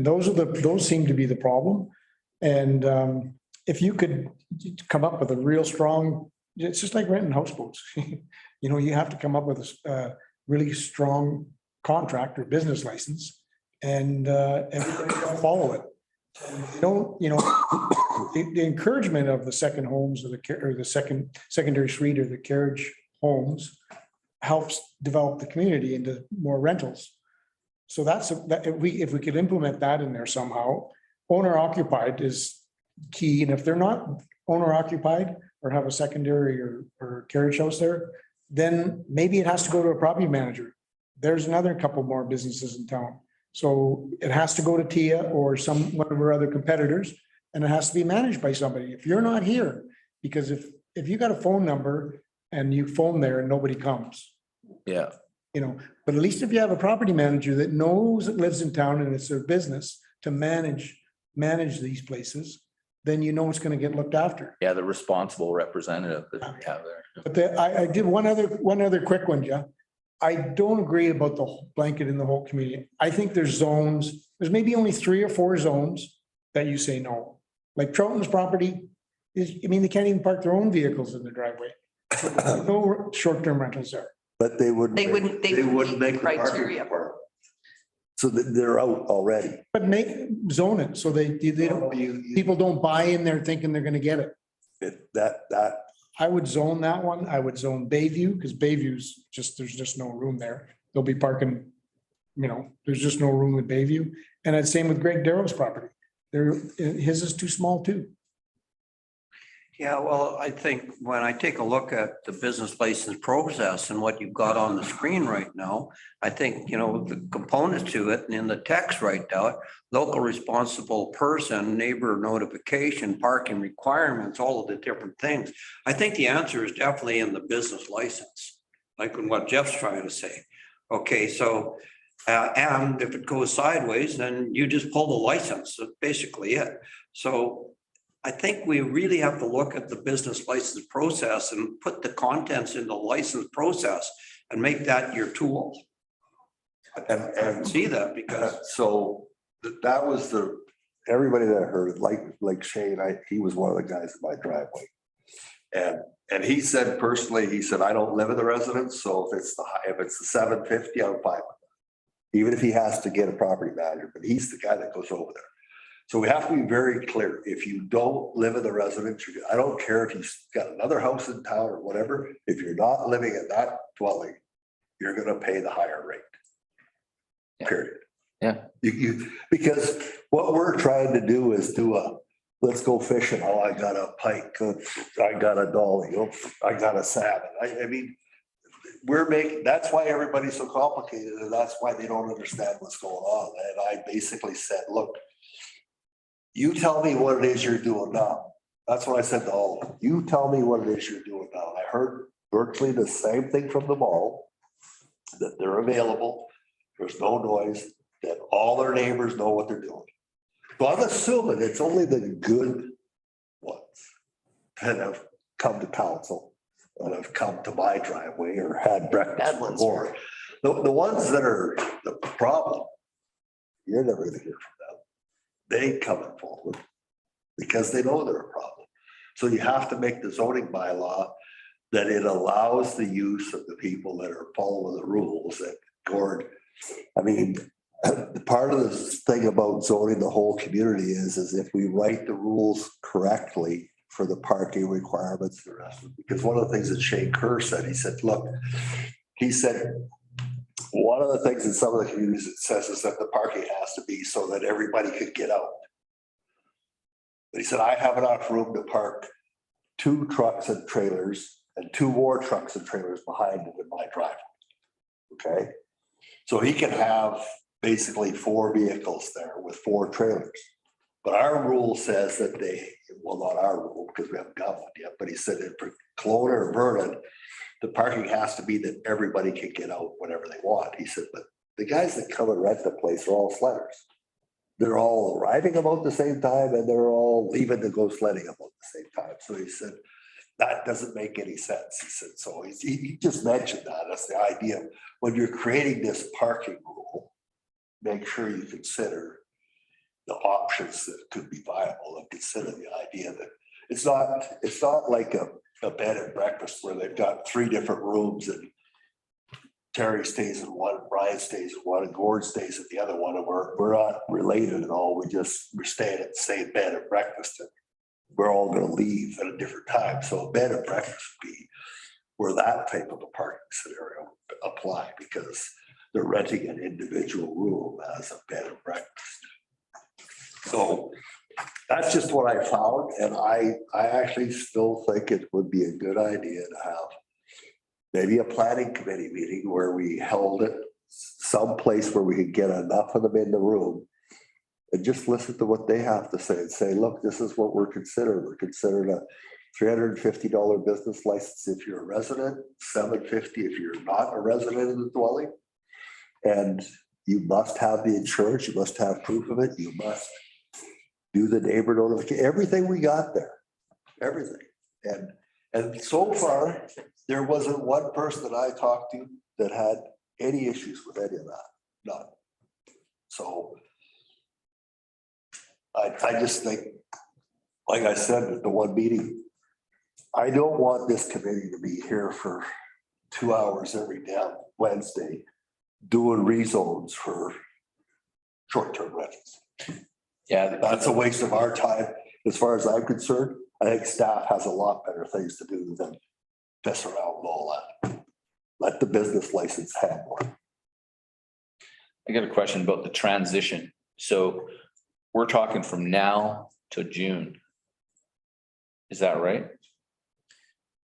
those seem to be the problem. And if you could come up with a real strong, it's just like renting houseboats. You have to come up with a really strong contract or business license and everybody will follow it. The encouragement of the second homes or the secondary suite or the carriage homes helps develop the community into more rentals. So if we could implement that in there somehow, owner occupied is key. And if they're not owner occupied or have a secondary or carriage house there, then maybe it has to go to a property manager. There's another couple more businesses in town. So it has to go to TIA or one of our other competitors, and it has to be managed by somebody. If you're not here, because if you got a phone number and you phone there and nobody comes. Yeah. But at least if you have a property manager that knows it lives in town and it's their business to manage these places, then it's going to get looked after. Yeah, the responsible representative that we have there. But I did one other quick one, Jeff. I don't agree about the blanket in the whole community. I think there's zones, there's maybe only 3 or 4 zones that you say no. Like Trouton's property they can't even park their own vehicles in the driveway. So no short-term rentals there. But they wouldn't They make wouldn't the meet parking criteria. requirement. So they're out already. But zone it so they don't, people don't buy in there thinking they're gonna get it. That I would zone that one. I would zone Bayview because Bayview's there's just no room there. They'll be parking, there's just no room with Bayview. And it's same with Greg Darrow's property. His is too small too. Yeah, well, I think when I take a look at the business license process and what you've got on the screen right now, I think, the components to it and in the text right now, local responsible person, neighbor notification, parking requirements, all of the different things. I think the answer is definitely in the business license, like what Jeff's trying to say. Okay, so, and if it goes sideways, then you just pull the license. That's basically it. So I think we really have to look at the business license process and put the contents in the license process and make that your tool. And see that because. So that was everybody that heard it, like Shane, he was one of the guys in my driveway. And he said personally, I don't live in the residence, so if it's the 750, I'm fine with it. Even if he has to get a property manager, but he's the guy that goes over there. So we have to be very clear. If you don't live in the residence, I don't care if you've got another house in town or whatever. If you're not living in that dwelling, you're going to pay the higher rate. Yeah. Period. Yeah. Because what we're trying to do is let's go fishing. Oh, I got a pike. I got a dolly. Oh, I got a salmon. I mean, that's why everybody's so complicated, and that's why they don't understand what's going on. And I basically said, look, you tell me what it is you're doing now. That's what I said to all of them. You tell me what it is you're doing now. I heard virtually the same thing from them all, that they're available. there's no noise, that all their neighbors know what they're doing. So I'm assuming it's only the good ones that have come to council and have come to my driveway or had breakfast Bad ones. before. The ones that are the problem, you're never gonna hear from them. They ain't coming forward because they know they're a problem. So you have to make the zoning bylaw that it allows the use of the people that are following the rules that Gord, I mean, the part of this thing about zoning the whole community is if we write the rules correctly for the parking requirements, the rest of it. Because one of the things that Shane Kerr said, he said, look, he said, one of the things in some of the communities it says is that the parking has to be so that everybody could get out. But he said, I have enough room to park 2 trucks and trailers and 2 more trucks and trailers behind it in my driveway. Okay, so he can have basically 4 vehicles there with 4 trailers. But our rule says that well, not our rule because we haven't got one yet, but he said that for Kelowna or Vernon, the parking has to be that everybody can get out whenever they want. He said, but the guys that come and rent the place are all sledders. They're all arriving about the same time and they're all leaving to go sledding about the same time. So he said, that doesn't make any sense. He said, so he just mentioned that. That's the idea. When you're creating this parking rule, make sure you consider the options that could be viable and consider the idea that it's not like a bed and breakfast where they've got 3 different rooms and Terry stays in one, Brian stays in one, and Gord stays in the other one, and we're not related at all. We're staying at the same bed and breakfast, and we're all gonna leave at a different time. So a bed and breakfast would be where that type of a parking scenario apply because they're renting an individual room as a bed and breakfast. So that's just what I found, and I actually still think it would be a good idea to have maybe a planning committee meeting where we held it someplace where we could get enough of them in the room and just listen to what they have to say and say, look, this is what we're considering. We're considering a $350 business license if you're a resident, $750 if you're not a resident of the dwelling. And you must have the insurance, you must have proof of it, you must do the neighbor notification, everything we got there, everything. And so far, there wasn't one person that I talked to that had any issues with any of that, none. So I just think, like I said at the one meeting, I don't want this committee to be here for 2 hours every damn Wednesday doing rezones for short-term rentals. Yeah, That's a waste of our time. As far as I'm concerned, I think staff has a lot better things to do than piss around and all that. Let the business license have one. I got a question about the transition. So we're talking from now to June. Is that right?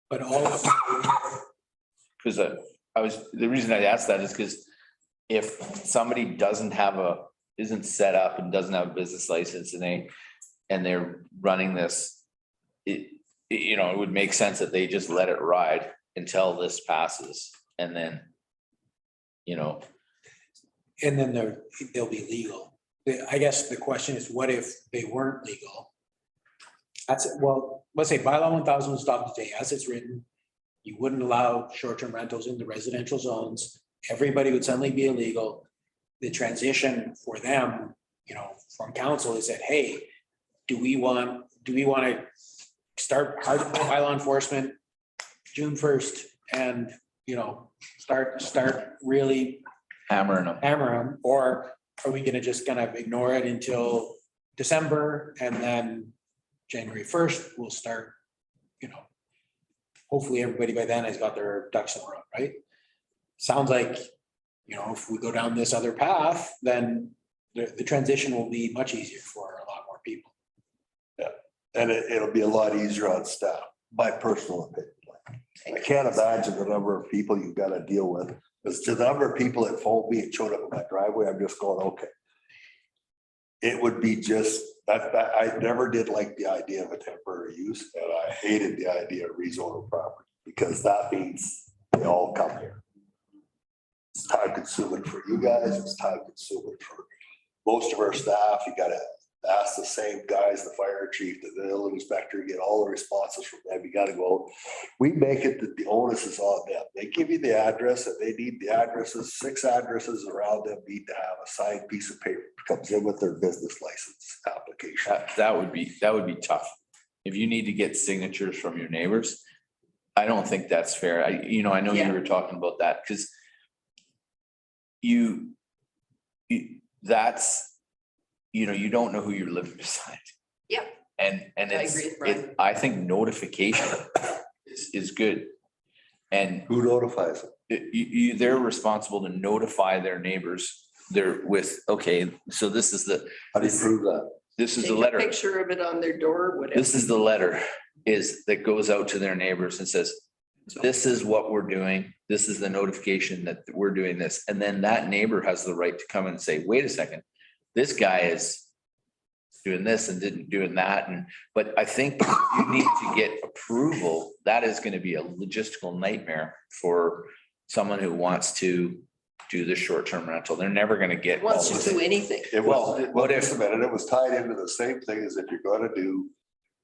But also, Because the reason I asked that is because if somebody isn't set up and doesn't have a business license and they're running this, it would make sense that they just let it ride until this passes and then, and then they'll be legal. I guess the question is, what if they weren't legal? Well, let's say bylaw 1000 was adopted today, as it's written, you wouldn't allow short-term rentals in the residential zones. Everybody would suddenly be illegal. The transition for them, from council is that, hey, do we want to start hard bylaw enforcement June 1st and, start really hammering them. Or are we gonna just kind of ignore it until December and then January 1st, we'll start, hopefully everybody by then has got their ducks in a row, right? Sounds like, if we go down this other path, then the transition will be much easier for a lot more people. Yeah, and it'll be a lot easier on staff, my personal opinion. I can't imagine the number of people you've got to deal with. Because the number of people that phoned me and showed up in my driveway, I'm just going, okay. It would be just, I never did like the idea of a temporary use, and I hated the idea of rezoning property, because that means they all come here. It's time consuming for you guys, it's time consuming for most of our staff. You gotta ask the same guys, the fire chief, the building inspector, get all the responses from them. You gotta go. We make it that the onus is on them. They give you the address and they need the addresses, 6 addresses around them need to have a signed piece of paper comes in with their business license application. That would be tough. If you need to get signatures from your neighbors, I don't think that's fair. I know you Yeah. were talking about that because you don't know who you're living beside. Yeah. And I it's, agree with Brian. I think notification is good. And Who notifies them? they're responsible to notify their neighbors. Okay, so this is the How do you prove that? this is Take the a letter. picture of it on their door, or whatever. This is the letter that goes out to their neighbors and says, this is what we're doing. This is the notification that we're doing this. And then that neighbor has the right to come and say, wait a second, this guy is doing this and didn't doing that. But I think you need to get approval. That is going to be a logistical nightmare for someone who wants to do the short-term rental. They're never going to get. Wants to do anything. It was, what if- just a minute, it was tied into the same thing as if you're gonna do,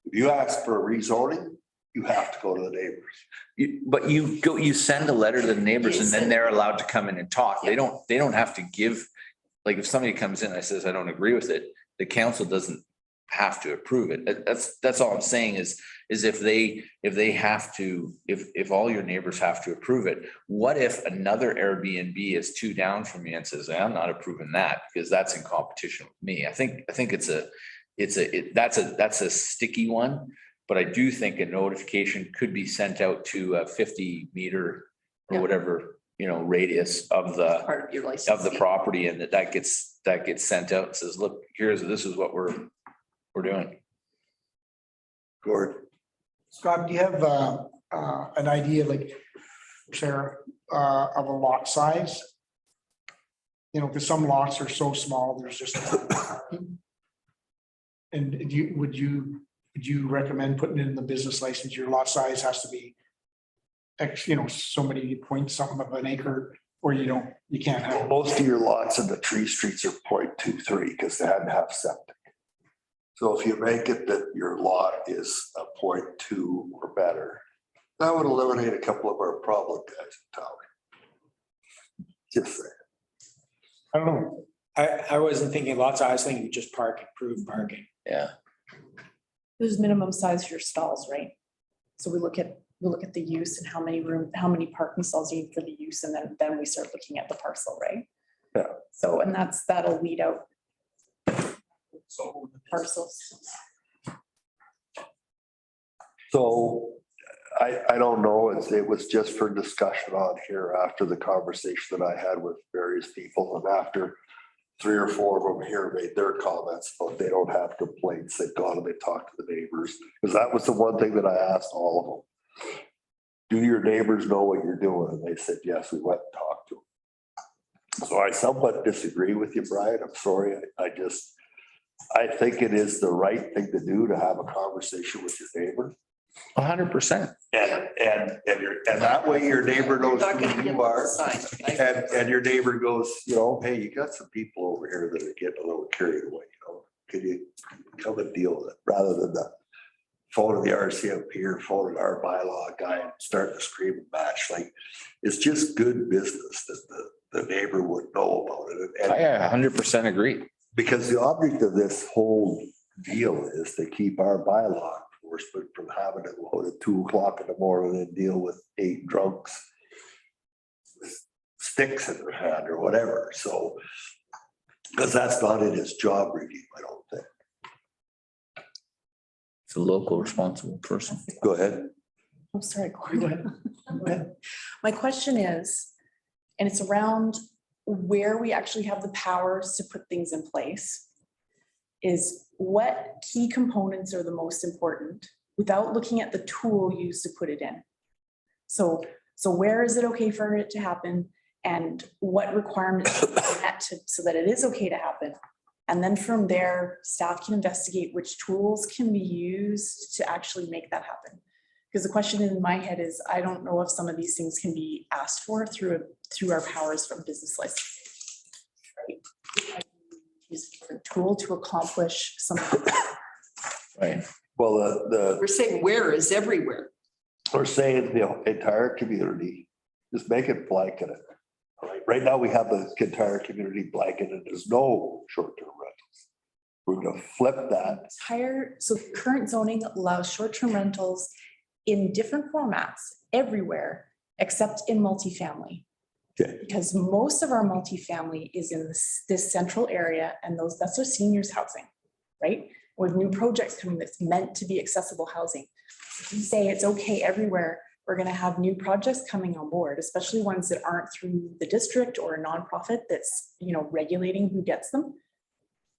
if you ask for a rezoning, you have to go to the neighbors. But you send a letter to the neighbors and then they're allowed to come in and talk. They don't have to give, like if somebody comes in and says, I don't agree with it, the council doesn't have to approve it. That's all I'm saying is if they have to, if all your neighbors have to approve it, what if another Airbnb is 2 down from me and says, I'm not approving that because that's in competition with me. I think that's a sticky one, but I do think a notification could be sent out to a 50-meter or Yeah. whatever, radius of the Part of your license. of the property, and that gets sent out and says, look, this is what we're doing. Gord, Scott, do you have an idea, like, Sarah, of a lot size? Because some lots are so small, there's just. And would you recommend putting it in the business license? Your lot size has to be X, so many point something of an acre, or you can't have. most of your lots in the tree streets are 0.23 because they had to have septic. So if you make it that your lot is a 0.2 or better, that would eliminate a couple of our problem guys in town. Just saying. I don't know. I wasn't thinking lots, I was thinking just prove parking. Yeah. There's minimum size for your stalls, right? So we look at the use and how many parking stalls you need for the use, and then we start looking at the parcel, right? Yeah. So, and that'll weed out parcels. So I don't know, it was just for discussion on here after the conversation that I had with various people, and after 3 or 4 of them here made their comments, but they don't have complaints. They've gone and they talked to the neighbors, because that was the one thing that I asked all of them. Do your neighbors know what you're doing? And they said, yes, we went and talked to them. So I somewhat disagree with you, Brian. I'm sorry. I think it is the right thing to do to have a conversation with your neighbor. 100%. And that way your neighbor knows You're not gonna who get you are. the sign. And your neighbor goes, hey, you got some people over here that are getting a little carried away, Can you come and deal with it rather than the phone of the RCMP or phone of our bylaw guy and start to scream and match. Like, it's just good business that the neighbor would know about it. And I 100% agree. because the object of this whole deal is to keep our bylaw enforcement from having it load at 2 o'clock in the morning and deal with 8 drunks with sticks in their hand or whatever. So, because that's not in his job review, I don't think. It's a local responsible person. Go ahead. I'm sorry, Go Gordon. ahead. Go ahead. My question is, and it's around where we actually have the powers to put things in place, is what key components are the most important without looking at the tool used to put it in. So where is it okay for it to happen, and what requirements should be met so that it is okay to happen? And then from there, staff can investigate which tools can be used to actually make that happen. Because the question in my head is, I don't know if some of these things can be asked for through our powers from business license. Right? Use a different tool to accomplish something. Right. Well, We're saying where is everywhere. we're saying the entire community, just make it blanketed. All right, right now we have the entire community blanketed. There's no short-term rentals. We're gonna flip that. So current zoning allows short-term rentals in different formats everywhere, except in multifamily. Okay. Because most of our multifamily is in this central area, and that's our seniors housing, right? With new projects coming that's meant to be accessible housing. If you say it's okay everywhere, we're gonna have new projects coming on board, especially ones that aren't through the district or a nonprofit that's, regulating who gets them.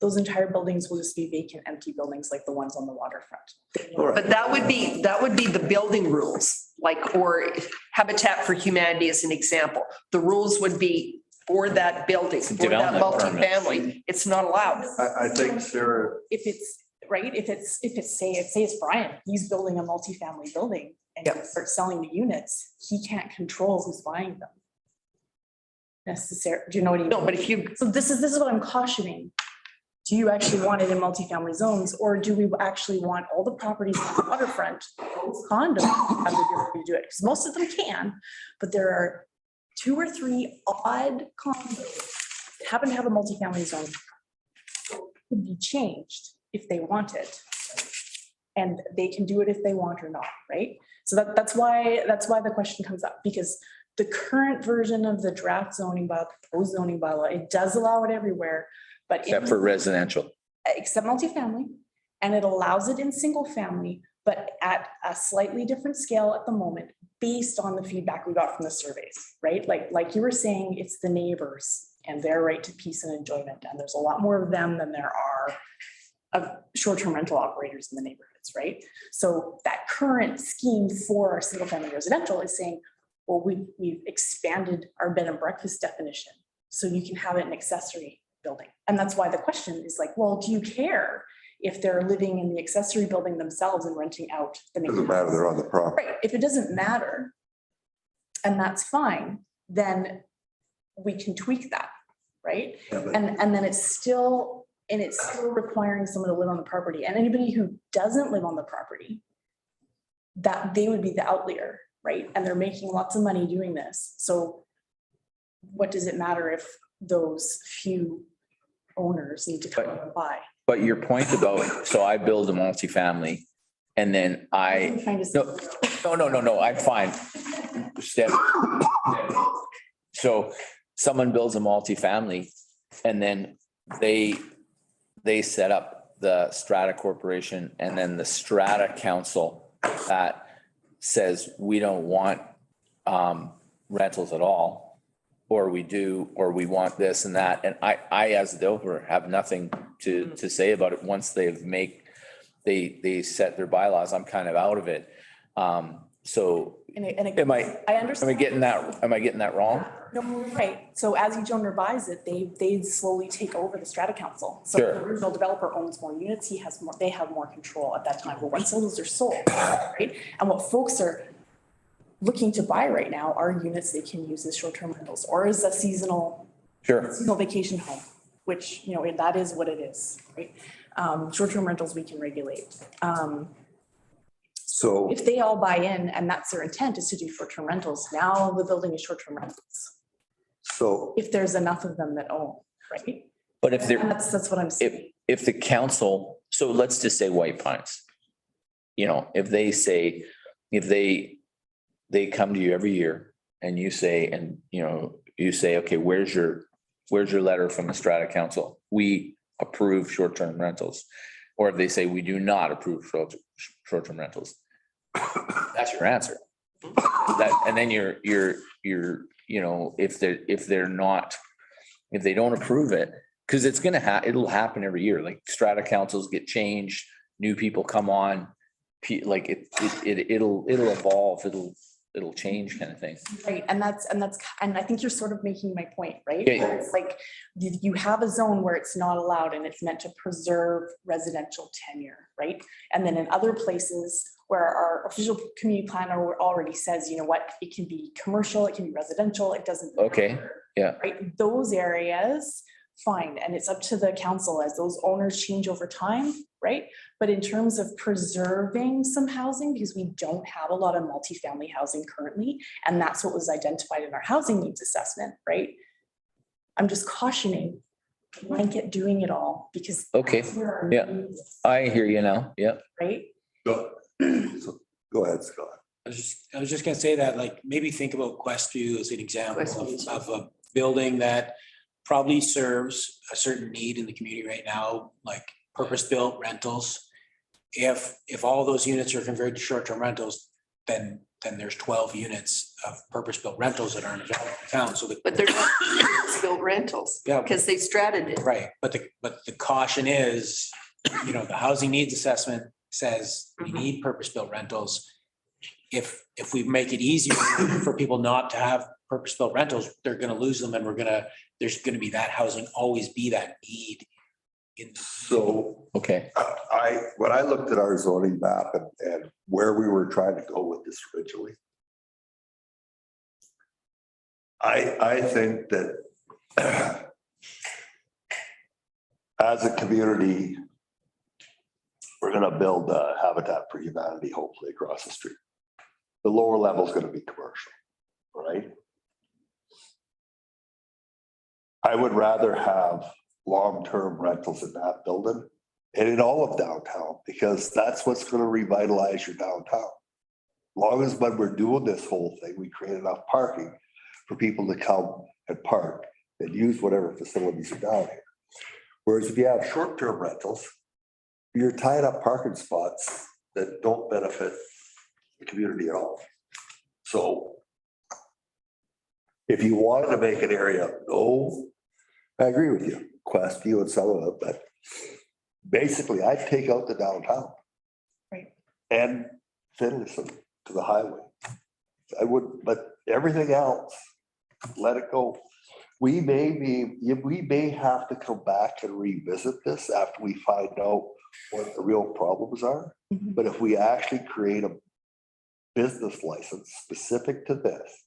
Those entire buildings will just be vacant, empty buildings like the ones on the waterfront. All right. But that would be the building rules, or Habitat for Humanity as an example. The rules would be for that building, for that Development permit. multifamily. It's not allowed. I think Sarah, If it's, right, if it's say it's Brian, he's building a multifamily building and he Yep. starts selling the units, he can't control who's buying them. Necessarily, do you know what I mean? No, but if you, So this is what I'm cautioning. Do you actually want it in multifamily zones, or do we actually want all the properties on the waterfront, condos, have the ability to do it? Because most of them can, but there are 2 or 3 odd condos that happen to have a multifamily zone. Could be changed if they wanted. And they can do it if they want or not, right? So that's why the question comes up, because the current version of the draft zoning bylaw, proposed zoning bylaw, it does allow it everywhere, but Except for residential. except multifamily, and it allows it in single family, but at a slightly different scale at the moment, based on the feedback we got from the surveys, right? Like you were saying, it's the neighbors and their right to peace and enjoyment, and there's a lot more of them than there are of short-term rental operators in the neighborhoods, right? So that current scheme for our single-family residential is saying, well, we've expanded our bed and breakfast definition, so you can have it in accessory building. And that's why the question is like, well, do you care if they're living in the accessory building themselves and renting out the main doesn't matter, house? they're on the property. Right, if it doesn't matter, and that's fine, then we can tweak that, right? Yeah, but- And then it's still requiring someone to live on the property, and anybody who doesn't live on the property, that they would be the outlier, right? And they're making lots of money doing this. So what does it matter if those few owners need to come and buy? But your point about, so I build a multifamily and then I'm trying to say- no, I'm fine. Step. So someone builds a multifamily and then they set up the strata corporation, and then the strata council that says we don't want rentals at all, or we do, or we want this and that. And I as a developer have nothing to say about it. Once they set their bylaws, I'm kind of out of it. So And am I understand. getting that wrong? No, right. So as each owner buys it, they slowly take over the strata council. So Sure. the original developer owns more units, they have more control at that time. But once those are sold, right? And what folks are looking to buy right now are units they can use as short-term rentals or as a seasonal Sure. vacation home, which, that is what it is, right? Short-term rentals we can regulate. So, If they all buy in and that's their intent is to do short-term rentals, now the building is short-term rentals. so If there's enough of them that own, right? But if And they're, that's what I'm saying. if the council, so let's just say White Pines. If they say, they come to you every year and you say, okay, where's your letter from the strata council? We approve short-term rentals. Or if they say, we do not approve short-term rentals. That's your answer. And then if they don't approve it, because it'll happen every year. Like strata councils get changed, new people come on, it'll evolve. it'll change kind of thing. Right, and I think you're sort of making my point, right? Yeah. Where it's like, you have a zone where it's not allowed and it's meant to preserve residential tenure, right? And then in other places where our official community planner already says, you know what, it can be commercial, it can be residential, it doesn't. Okay, matter, yeah. Right, those areas, fine, and it's up to the council as those owners change over time, right? But in terms of preserving some housing, because we don't have a lot of multifamily housing currently, and that's what was identified in our housing needs assessment, right? I'm just cautioning, blanket doing it all, because. Okay, that's where our yeah. needs, I hear you now. Yeah. Right? So, go ahead, Scott. I was just gonna say that, like, maybe think about Questview as an example Questview. of a building that probably serves a certain need in the community right now, like purpose-built rentals. If all those units are converted to short-term rentals, then there's 12 units of purpose-built rentals that aren't available in town. So But they're not built rentals yeah, because they strated it. right. But the caution is, you know, the housing needs assessment says we Mhm. need purpose-built rentals. If we make it easier for people not to have purpose-built rentals, they're gonna lose them, and there's gonna be that housing, always be that need in. So Okay. when I looked at our zoning map and where we were trying to go with this originally, I think that as a community, we're gonna build a Habitat for Humanity, hopefully across the street. The lower level is gonna be commercial, right? I would rather have long-term rentals in that building and in all of downtown, because that's what's gonna revitalize your downtown. Long as when we're doing this whole thing, we create enough parking for people to come and park and use whatever facilities are down here. Whereas if you have short-term rentals, you're tying up parking spots that don't benefit the community at all. So if you wanted to make an area, I agree with you, Questview and some of it, but basically I'd take out the downtown. Right. And finish them to the highway. I would, but everything else, let it go. We may have to come back and revisit this after we find out what the real problems are. Mhm. But if we actually create a business license specific to this,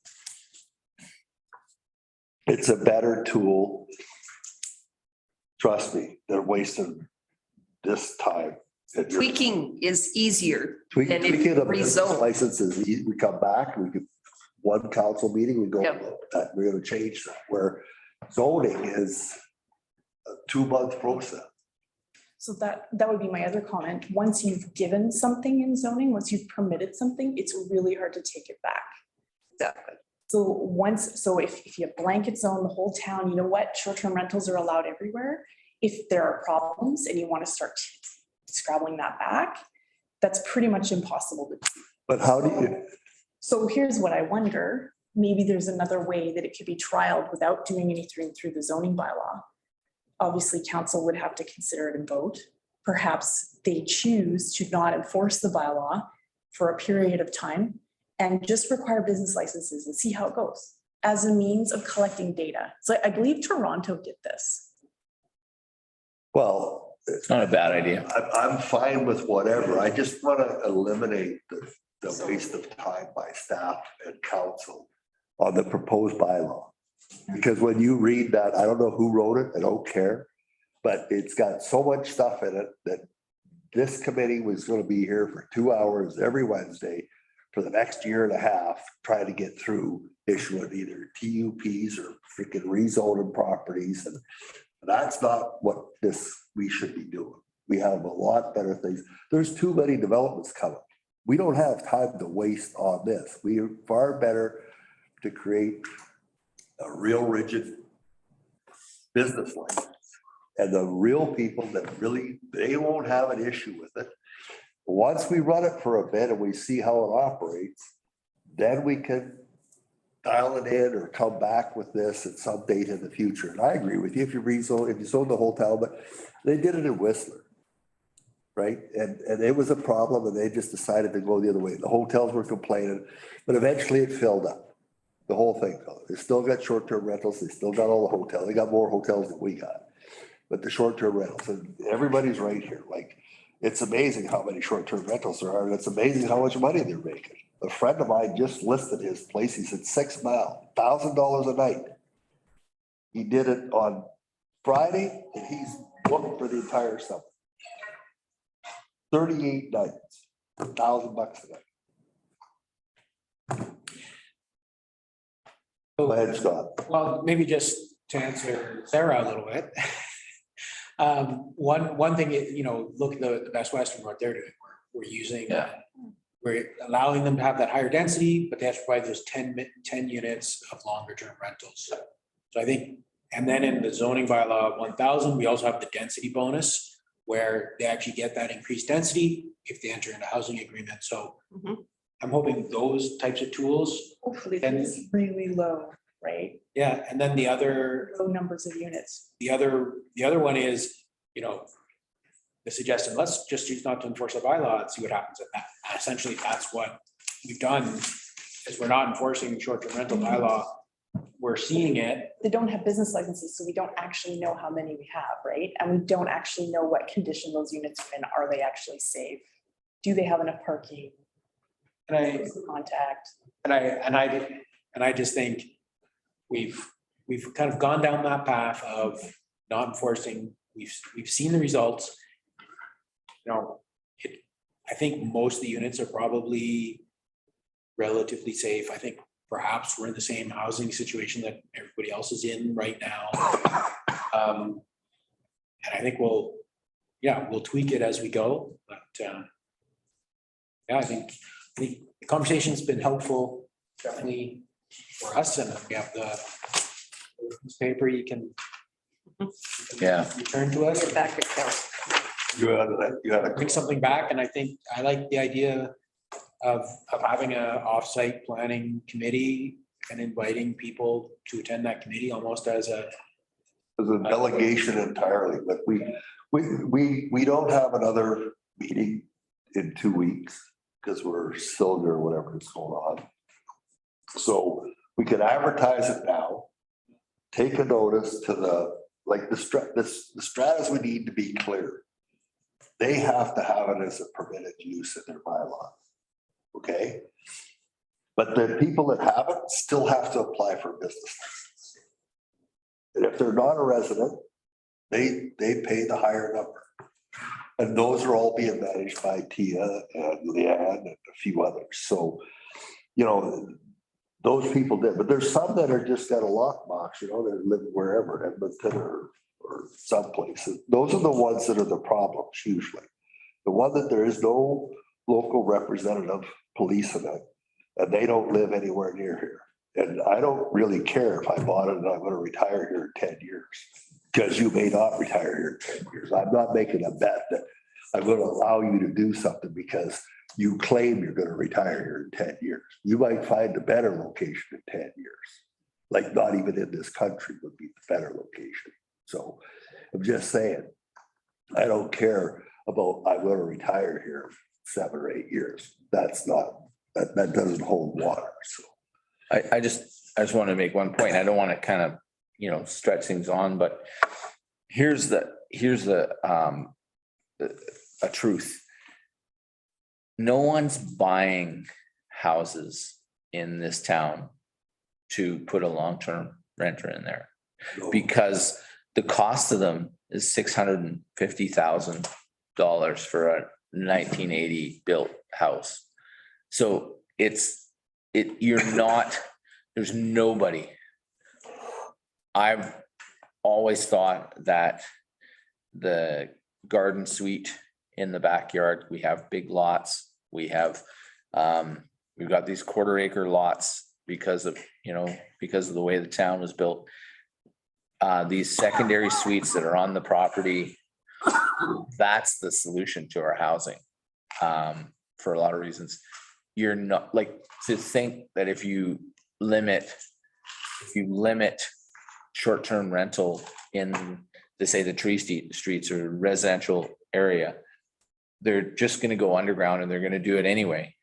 it's a better tool. Trust me, they're wasting this time. Tweaking is easier. Tweaking and it a business rezone. license is easy. We come back, we could, one council meeting, we go, Yep. that we're gonna change that, where zoning is a 2-month process. So that would be my other comment. Once you've given something in zoning, once you've permitted something, it's really hard to take it back. Exactly. So if you blanket zone the whole town, you know what, short-term rentals are allowed everywhere. If there are problems and you want to start scrabbling that back, that's pretty much impossible to do. But how do you, So here's what I wonder, maybe there's another way that it could be trialed without doing anything through the zoning bylaw. Obviously, council would have to consider it and vote. Perhaps they choose to not enforce the bylaw for a period of time and just require business licenses and see how it goes as a means of collecting data. So I believe Toronto did this. well, It's not a bad idea. I'm fine with whatever. I just want to eliminate the waste of time by staff and council on the proposed bylaw. Because when you read that, I don't know who wrote it, I don't care, but it's got so much stuff in it that this committee was going to be here for 2 hours every Wednesday for the next year and a half, trying to get through issuing either TUPs or freaking rezoning properties. And that's not what we should be doing. We have a lot better things. There's too many developments coming. We don't have time to waste on this. We are far better to create a real rigid business license. And the real people that really, they won't have an issue with it. Once we run it for a bit and we see how it operates, then we can dial it in or come back with this at some date in the future. And I agree with you, if you zone the whole town, but they did it in Whistler. right? And it was a problem and they just decided to go the other way. The hotels were complaining, but eventually it filled up. The whole thing filled. They still got short-term rentals. They still got all the hotels. They got more hotels than we got. But the short-term rentals, and everybody's right here. Like, it's amazing how many short-term rentals there are. And it's amazing how much money they're making. A friend of mine just listed his place. He said 6 Mile, $1,000 a night. He did it on Friday and he's booked for the entire summer. 38 nights, $1,000 a night. Go ahead, Scott. Well, maybe just to answer Sarah a little bit. One thing, look at the Best Western, what they're doing. We're using, Yeah. we're allowing them to have that higher density, but they have to provide those 10 units of longer term rentals. So I think, and then in the zoning bylaw 1000, we also have the density bonus where they actually get that increased density if they enter into housing agreement. So Mhm. I'm hoping those types of tools, Hopefully And- it's really low, right? yeah, and then the other Low numbers of units. the other one is, the suggestion, let's just choose not to enforce a bylaw and see what happens. And that essentially, that's what we've done, is we're not enforcing the short-term rental bylaw. We're seeing it. They don't have business licenses, so we don't actually know how many we have, right? And we don't actually know what condition those units are in. Are they actually safe? Do they have enough parking? And Who's the contact? I just think we've kind of gone down that path of not enforcing. We've seen the results. I think most of the units are probably relatively safe. I think perhaps we're in the same housing situation that everybody else is in right now. And I think we'll tweak it as we go, but I think the conversation's been helpful, definitely for us, and we have the paper you can Yeah. return to us, Your bank account. You had a. bring something back, and I think I like the idea of having a offsite planning committee and inviting people to attend that committee almost as a. As a delegation entirely, but we don't have another meeting in 2 weeks because we're still or whatever is going on. So we could advertise it now, take a notice to the stratas we need to be clear. They have to have it as a permitted use in their bylaw. Okay? But the people that have it still have to apply for a business license. And if they're not a resident, they pay the higher number. And those are all being managed by Tia and Leanne and a few others. So, those people did, but there's some that are just got a lockbox, that live wherever, Edmonton or someplace. Those are the ones that are the problems usually. The one that there is no local representative policing it, and they don't live anywhere near here. And I don't really care if I bought it and I'm going to retire here in 10 years, because you may not retire here in 10 years. I'm not making a bet that I'm going to allow you to do something because you claim you're going to retire here in 10 years. You might find a better location in 10 years. Like not even in this country would be the better location. So I'm just saying, I don't care about I'm going to retire here 7 or 8 years. That doesn't hold water. So. I just want to make one point. I don't want to kind of, stretch things on, but here's a truth. No one's buying houses in this town to put a long-term renter in there because the cost of them is $650,000 for a 1980 built house. So there's nobody. I've always thought that the garden suite in the backyard, we have big lots. We've got these 1/4 acre lots because of the way the town was built. These secondary suites that are on the property, that's the solution to our housing for a lot of reasons. You're not to think that if you limit short-term rental in, say, the tree streets or residential area, they're just gonna go underground and they're gonna do it anyway.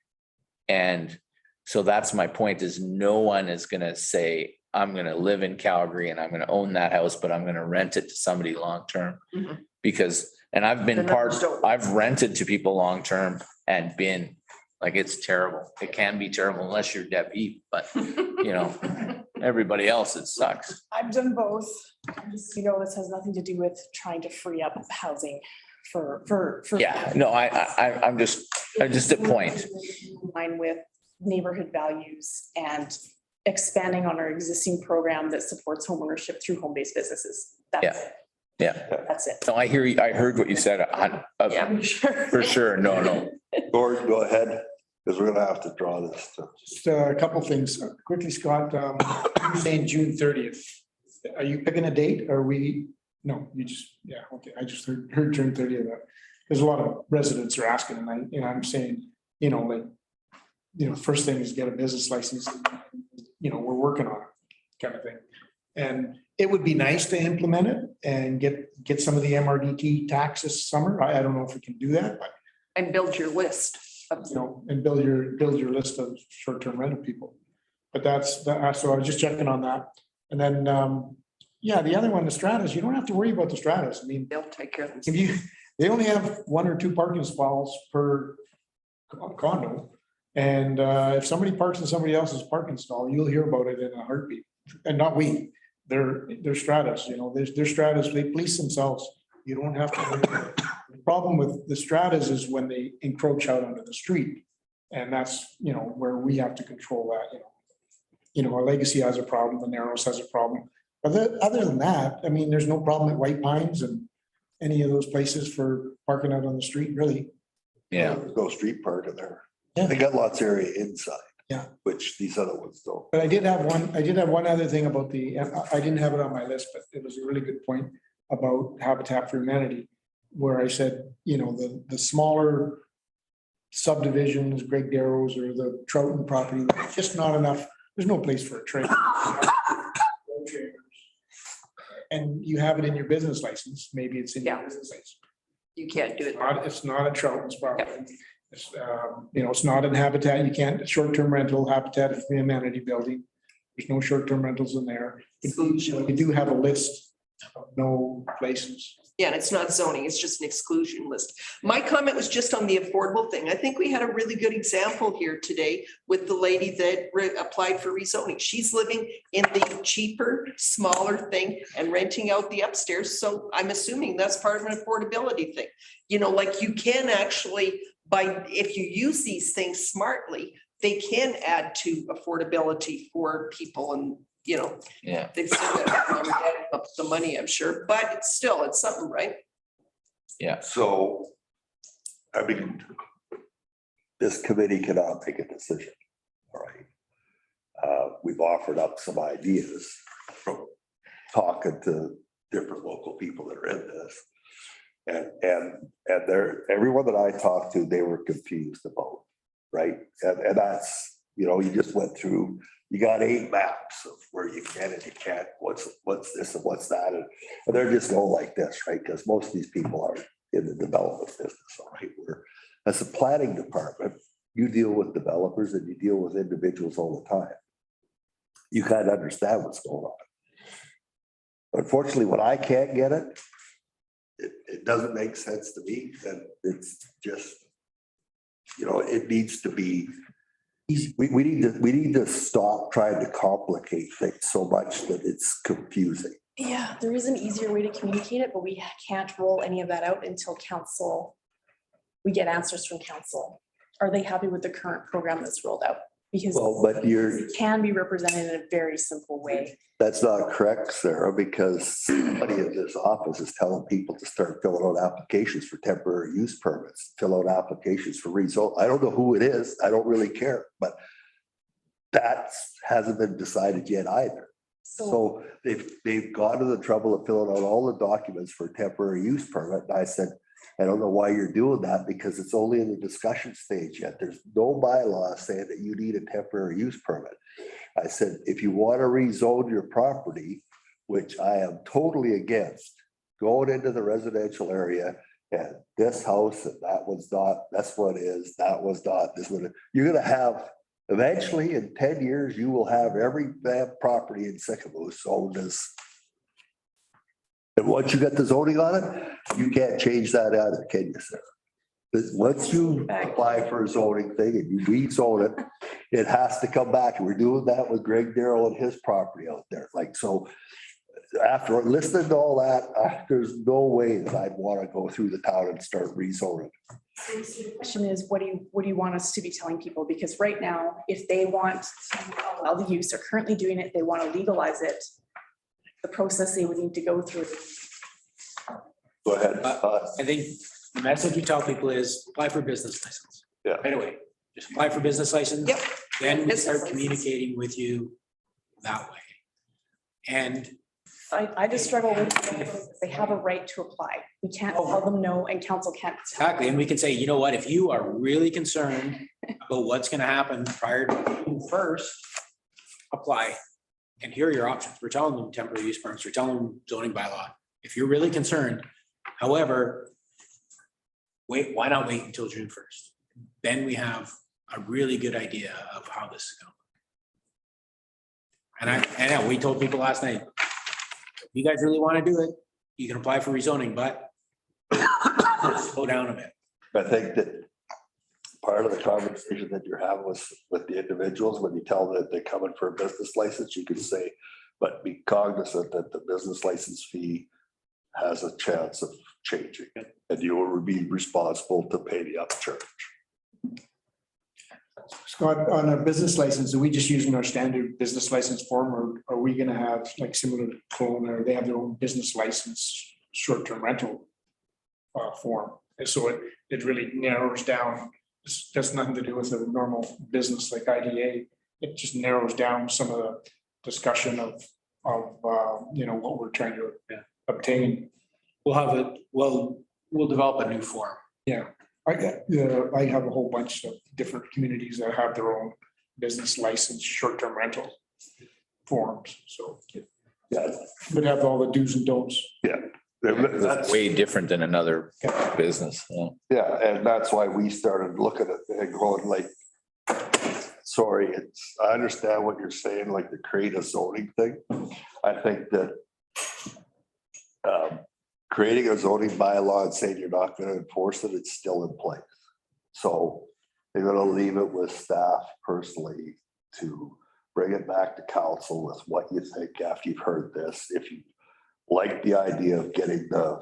And so that's my point is no one is gonna say, I'm gonna live in Calgary and I'm gonna own that house, but I'm gonna rent it to somebody long-term. Mhm. Because, and I've been The numbers don't- I've rented to people long-term and been, like, it's terrible. It can be terrible unless you're Deb Heap, but you know, everybody else, it sucks. I've done both. Just, you know, this has nothing to do with trying to free up housing for. Yeah, no, I'm just at point. In line with neighborhood values and expanding on our existing program that supports homeownership through home-based businesses. That's Yeah. it. Yeah, That's it. no, I hear you. I heard what you said. Yeah, for sure. For sure. No. Gord, go ahead, because we're gonna have to draw this to. Just a couple things quickly, Scott. You're saying June 30th. Are you picking a date? Are we? No, you just, yeah, okay. I just heard June 30th. There's a lot of residents are asking and I'm saying, like, first thing is get a business license. We're working on it kind of thing. And it would be nice to implement it and get some of the MRDT tax this summer. I don't know if we can do that, but And build your list of, and build your list of short-term rental people. But so I was just checking on that. And then, the other one, the stratas, you don't have to worry about the stratas. I mean, they'll take care of if themselves. they only have 1 or 2 parking stalls per condo. And if somebody parks in somebody else's parking stall, you'll hear about it in a heartbeat. And not we, they're stratas, they're stratas, they police themselves. You don't have to worry about it. The problem with the stratas is when they encroach out onto the street. And that's, where we have to control that, our Legacy has a problem, the Narrows has a problem. But other than that, I mean, there's no problem at White Pines and any of those places for parking out on the street, really. Yeah. There's no street parking there. Yeah. They got lots of area inside. Yeah. Which these other ones don't. But I did have one other thing about I didn't have it on my list, but it was a really good point about Habitat for Humanity, where I said, the smaller subdivisions, Greg Darrow's or the Trouton property, there's just not enough, there's no place for a trailer. And you have it in your business license, maybe it's in your Yeah. business license. You can't do it. It's not a Trouton's property. It's, it's not in Habitat, you can't, short-term rental, Habitat is the amenity building. There's no short-term rentals in there. You do have a list of no places. Yeah, and it's not zoning, it's just an exclusion list. My comment was just on the affordable thing. I think we had a really good example here today with the lady that applied for rezoning. She's living in the cheaper, smaller thing and renting out the upstairs. So I'm assuming that's part of an affordability thing. Like you can actually, if you use these things smartly, they can add to affordability for people and Yeah. they've still got up the money, I'm sure, but it's something, right? Yeah. So, I mean, this committee cannot make a decision, all right? We've offered up some ideas from talking to different local people that are in this. And everyone that I talked to, they were confused about, right? And that's, you just went through, you got 8 maps of where you can and you can't, what's this and what's that. And they're just going like this, right? Because most of these people are in the development business, all right? As a planning department, you deal with developers and you deal with individuals all the time. You kind of understand what's going on. Unfortunately, when I can't get it, it doesn't make sense to me. And it's just, it needs to be easy. We need to stop trying to complicate things so much that it's confusing. Yeah, there is an easier way to communicate it, but we can't roll any of that out until we get answers from council. Are they happy with the current program that's rolled out? Because But it can be represented in a very simple way. that's not correct, Sarah, because somebody in this office is telling people to start filling out applications for temporary use permits, fill out applications for rezone. I don't know who it is. I don't really care, but that hasn't been decided yet either. So they've gone to the trouble of filling out all the documents for a temporary use permit. And I said, I don't know why you're doing that because it's only in the discussion stage yet. There's no bylaw saying that you need a temporary use permit. I said, if you want to rezone your property, which I am totally against, going into the residential area, And this house, and that was not, that's what is, that was not, this one, you're gonna have, eventually in 10 years, you will have every damn property in Sycamore owned as. And once you get the zoning on it, you can't change that out of, can you, Sarah? But once you apply for a zoning thing and you rezone it, it has to come back. And we're doing that with Greg Darrell and his property out there. Like, so after listening to all that, there's no way that I'd want to go through the town and start rezoning. The question is, what do you want us to be telling people? Because right now, if they want to allow the use, they're currently doing it, they want to legalize it, the process they would need to go through. Go ahead. I think the message we tell people is apply for a business license. Yeah. Right away. Just apply for business license. Yep. Then we Business start license. communicating with you that way. And I just struggle with, they have a right to apply. We can't tell them no, and council can't. exactly, and we can say, you know what, if you are really concerned about what's gonna happen prior to June 1st, apply. And here are your options. We're telling them temporary use permits, we're telling them zoning bylaw. If you're really concerned, however, wait, why not wait until June 1st? Then we have a really good idea of how this is going. And I know, we told people last night, if you guys really want to do it, you can apply for rezoning, but slow down a bit. I think that part of the conversation that you're having with the individuals, when you tell them that they're coming for a business license, you can say, but be cognizant that the business license fee has a chance of changing, and you will be responsible to pay the upcharge. Scott, on a business license, are we just using our standard business license form, or are we gonna have like similar to Clone, or they have their own business license, short-term rental form? And so it really narrows down, that's nothing to do with a normal business like IDA. It just narrows down some of the discussion of what we're trying to obtain. We'll develop a new form. Yeah, I have a whole bunch of different communities that have their own business license, short-term rental forms, so. Yeah. Would have all the do's and don'ts. That's Way different than another business. Yeah. Yeah, and that's why we started looking at it and going like, sorry, I understand what you're saying, like to create a zoning thing. I think that creating a zoning bylaw and saying you're not going to enforce it, it's still in place. So they're going to leave it with staff personally to bring it back to council with what you think after you've heard this. If you like the idea of getting the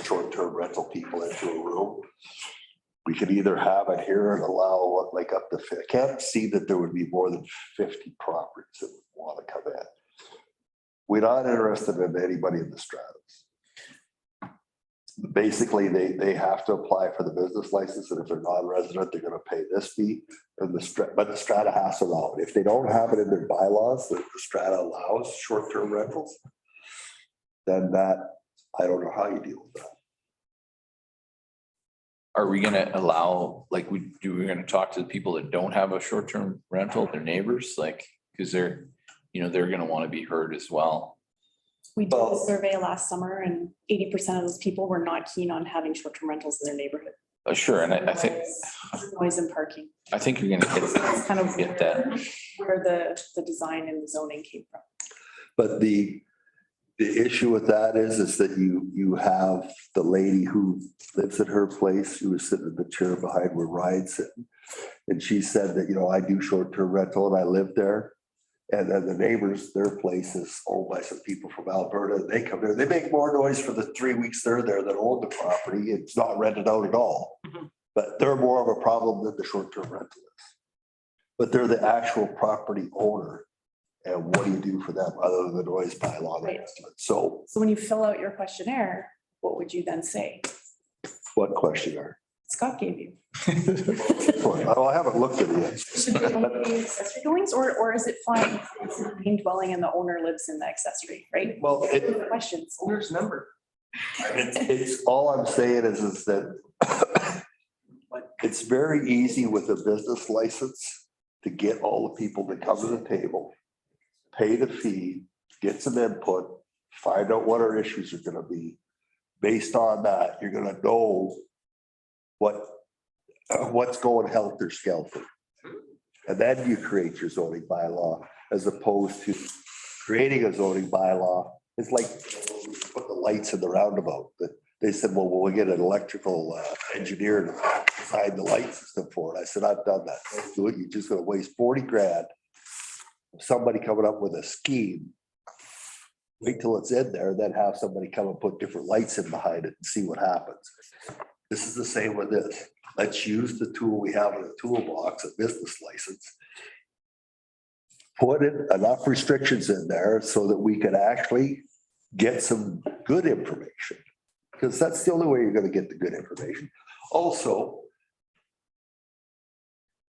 short-term rental people into a room, we could either have it here and allow like up to, I can't see that there would be more than 50 properties that would want to come in. We're not interested in anybody in the stratas. Basically, they have to apply for the business license, and if they're non-resident, they're going to pay this fee. And but the strata has to allow it. If they don't have it in their bylaws, that the strata allows short-term rentals, then that, I don't know how you deal with that. Are we gonna allow, like, we're gonna talk to the people that don't have a short-term rental, their neighbors, like, because they're gonna want to be heard as well. We did a survey last summer and 80% of those people were not keen on having short-term rentals in their neighborhood. Sure, and I think, Noise and parking. I think you're gonna That's kind of get that. where the design and the zoning came from. But the issue with that is that you have the lady who lives at her place, who was sitting in the chair behind where Ryan's sitting. And she said that, I do short-term rental and I live there. And then the neighbors, their place is owned by some people from Alberta. They come there, they make more noise for the 3 weeks they're there than own the property. It's not rented out at all. But they're more of a problem than the short-term rental is. But they're the actual property owner. And what do you do for them other than the noise bylaw? and the rest of it? So So when you fill out your questionnaire, what would you then say? what questionnaire? Scott gave you. Oh, I haven't looked at it yet. Should it only be accessory dwellings, or is it fine? It's a main dwelling and the owner lives in the accessory, right? Well, Questions. Owner's number. it's all I'm saying is that it's very easy with a business license to get all the people that come to the table, pay the fee, get some input, find out what our issues are going to be, based on that, you're gonna know what's going helter-skelter. And then you create your zoning bylaw as opposed to creating a zoning bylaw. It's like put the lights in the roundabout. They said, well, we'll get an electrical engineer to design the light system for it. I said, I've done that. Don't do it. You're just gonna waste 40 grand. Somebody coming up with a scheme. Wait till it's in there, then have somebody come and put different lights in behind it and see what happens. This is the same with this. Let's use the tool we have in the toolbox, a business license. Put in enough restrictions in there so that we can actually get some good information. Because that's the only way you're gonna get the good information. Also,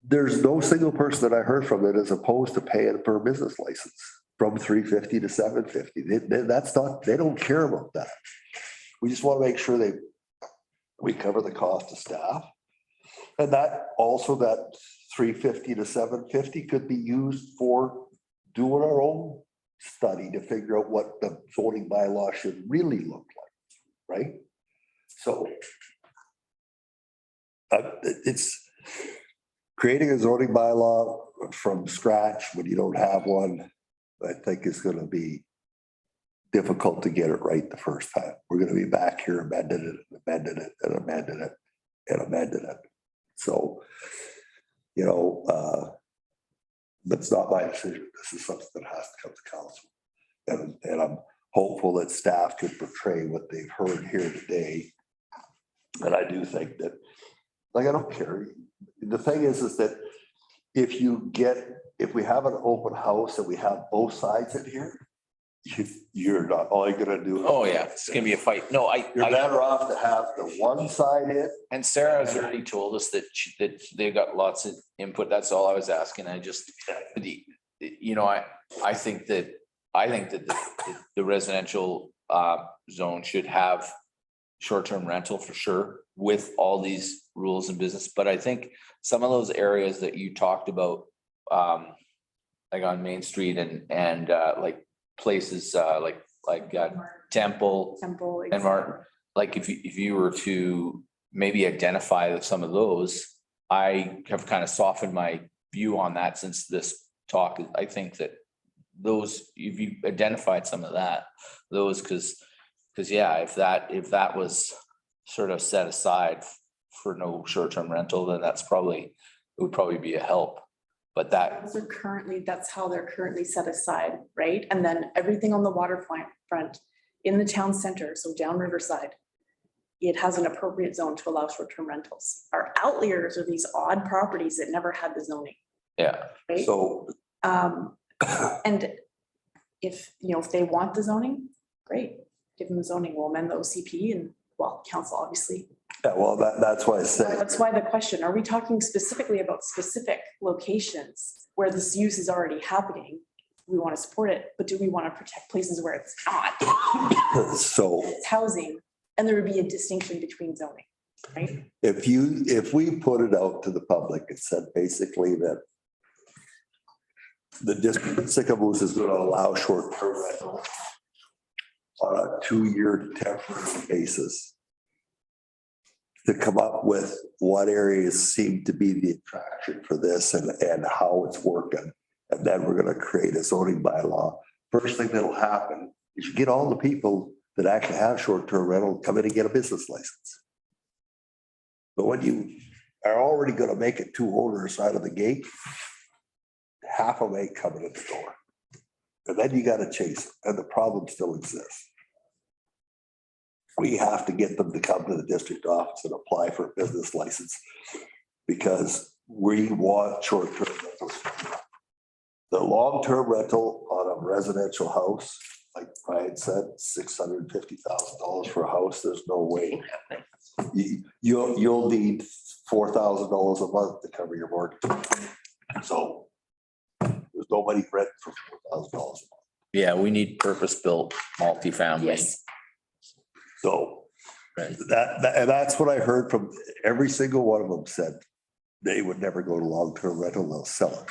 there's no single person that I heard from that is opposed to paying for a business license from $350 to $750. That's not, they don't care about that. We just want to make sure we cover the cost of staff. And that also that $350 to $750 could be used for doing our own study to figure out what the zoning bylaw should really look like, right? So it's creating a zoning bylaw from scratch when you don't have one, I think is going to be difficult to get it right the first time. We're going to be back here amending it, amending it, and amending it, and amending it. So, you know, that's not my decision. This is something that has to come to council. And I'm hopeful that staff could portray what they've heard here today. And I do think that, like, I don't care. The thing is that if we have an open house and we have both sides in here, you're not, all you're gonna do. Oh, yeah, it's gonna be a fight. No, You're better off to have the one side in. and Sarah's already told us that they got lots of input. That's all I was asking. I just, you know, I think that the residential zone should have short-term rental for sure with all these rules and business. But I think some of those areas that you talked about, like on Main Street and like places like Temple and Martin, like if you were to maybe identify some of those, I have kind of softened my view on that since this talk. I think that those, if you identified some of those, because yeah, if that was sort of set aside for no short-term rental, then it would probably be a help. But that's how they're currently set aside, right? And then everything on the waterfront in the town center, so down Riverside, it has an appropriate zone to allow short-term rentals. Our outliers are these odd properties that never had the zoning. yeah. Right? So. And if they want the zoning, great, give them the zoning. We'll amend the OCP and, well, council obviously. Yeah, well, that's why I said. That's why the question, are we talking specifically about specific locations where this use is already happening? We want to support it, but do we want to protect places where it's not? So. It's housing, and there would be a distinction between zoning, right? If we put it out to the public, it said basically that the district of Sycamoose is going to allow short-term rental on a 2-year temporary basis to come up with what areas seem to be the attraction for this and how it's working. And then we're going to create a zoning bylaw. First thing that'll happen is you get all the people that actually have short-term rental come in and get a business license. But when you are already going to make it too onerous out of the gate, half of them ain't coming in the door. And then you got to chase it, and the problem still exists. We have to get them to come to the district office and apply for a business license because we want short-term rentals. The long-term rental on a residential house, like Brian said, $650,000 for a house. There's no way. You'll need $4,000 a month to cover your mortgage. So there's nobody rent for $4,000 a month. Yeah, we need purpose-built multifamily. Yes. So Right. that's what I heard from every single one of them said they would never go to long-term rental, they'll sell it.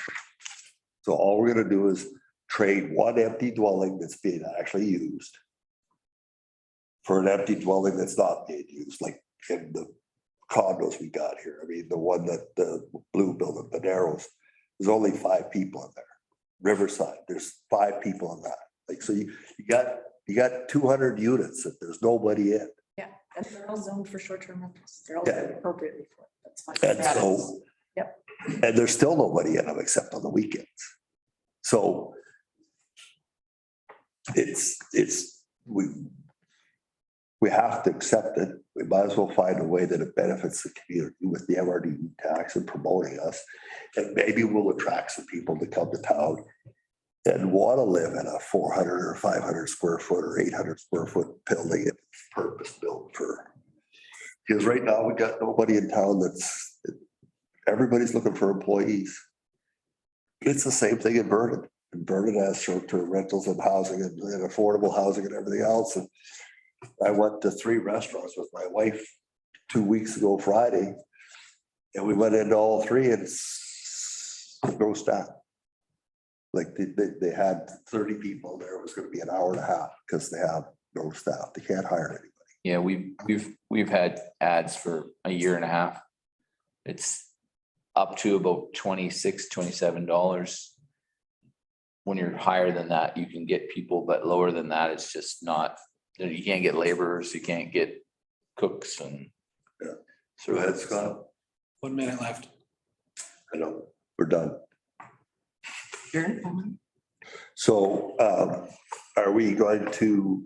So all we're gonna do is trade one empty dwelling that's being actually used for an empty dwelling that's not being used, like in the condos we got here. I mean, the one that the blue building, the Narrows, there's only 5 people in there. Riverside, there's 5 people in that. Like, so you got 200 units that there's nobody in. Yeah, and they're all zoned for short-term rentals. They're all Yeah. appropriately for it. That's fine. And so. Yep. And there's still nobody in them except on the weekends. So. We have to accept it. We might as well find a way that it benefits the community with the MRD tax and promoting us. And maybe we'll attract some people to come to town and want to live in a 400 or 500 square foot or 800 square foot building. It's purpose built for. Because right now we got nobody in town everybody's looking for employees. It's the same thing in Vernon. And Vernon has short-term rentals and housing and affordable housing and everything else. And I went to 3 restaurants with my wife 2 weeks ago Friday. And we went into all 3 and it's no staff. Like they had 30 people there. It was going to be an hour and a half because they have no staff. They can't hire anybody. Yeah, we've had ads for a year and a half. It's up to about $26, $27. When you're higher than that, you can get people, but lower than that, it's just not, you can't get laborers, you can't get cooks and. Yeah. So go ahead, Scott. 1 minute left. I know, we're done. Sure. So are we going to,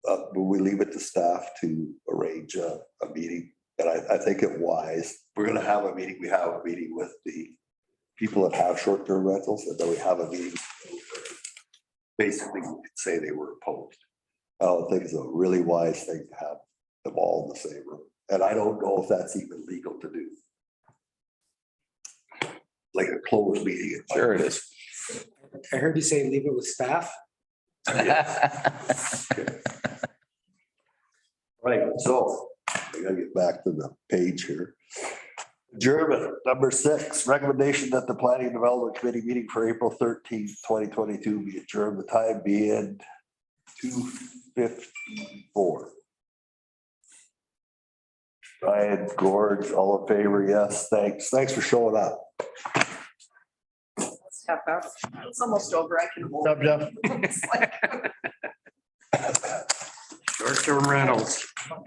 will we leave it to staff to arrange a meeting? And I think it wise, we're gonna have a meeting, we have a meeting with the people that have short-term rentals, and then we have a meeting. Basically, we could say they were opposed. I don't think it's a really wise thing to have them all in the same room. And I don't know if that's even legal to do. Like a closed meeting. Sure it is. I heard you say leave it with staff. Right, so I gotta get back to the page here. Adjournment, number 6, recommendation that the Planning and Development Committee meeting for April 13th, 2022 be adjourned, the time being 2:54. Ryan, George, all in favor? Yes, thanks. Thanks for showing up. Half hour. It's almost over. I can hold. What's up, Jeff? It's like- Short-term rentals.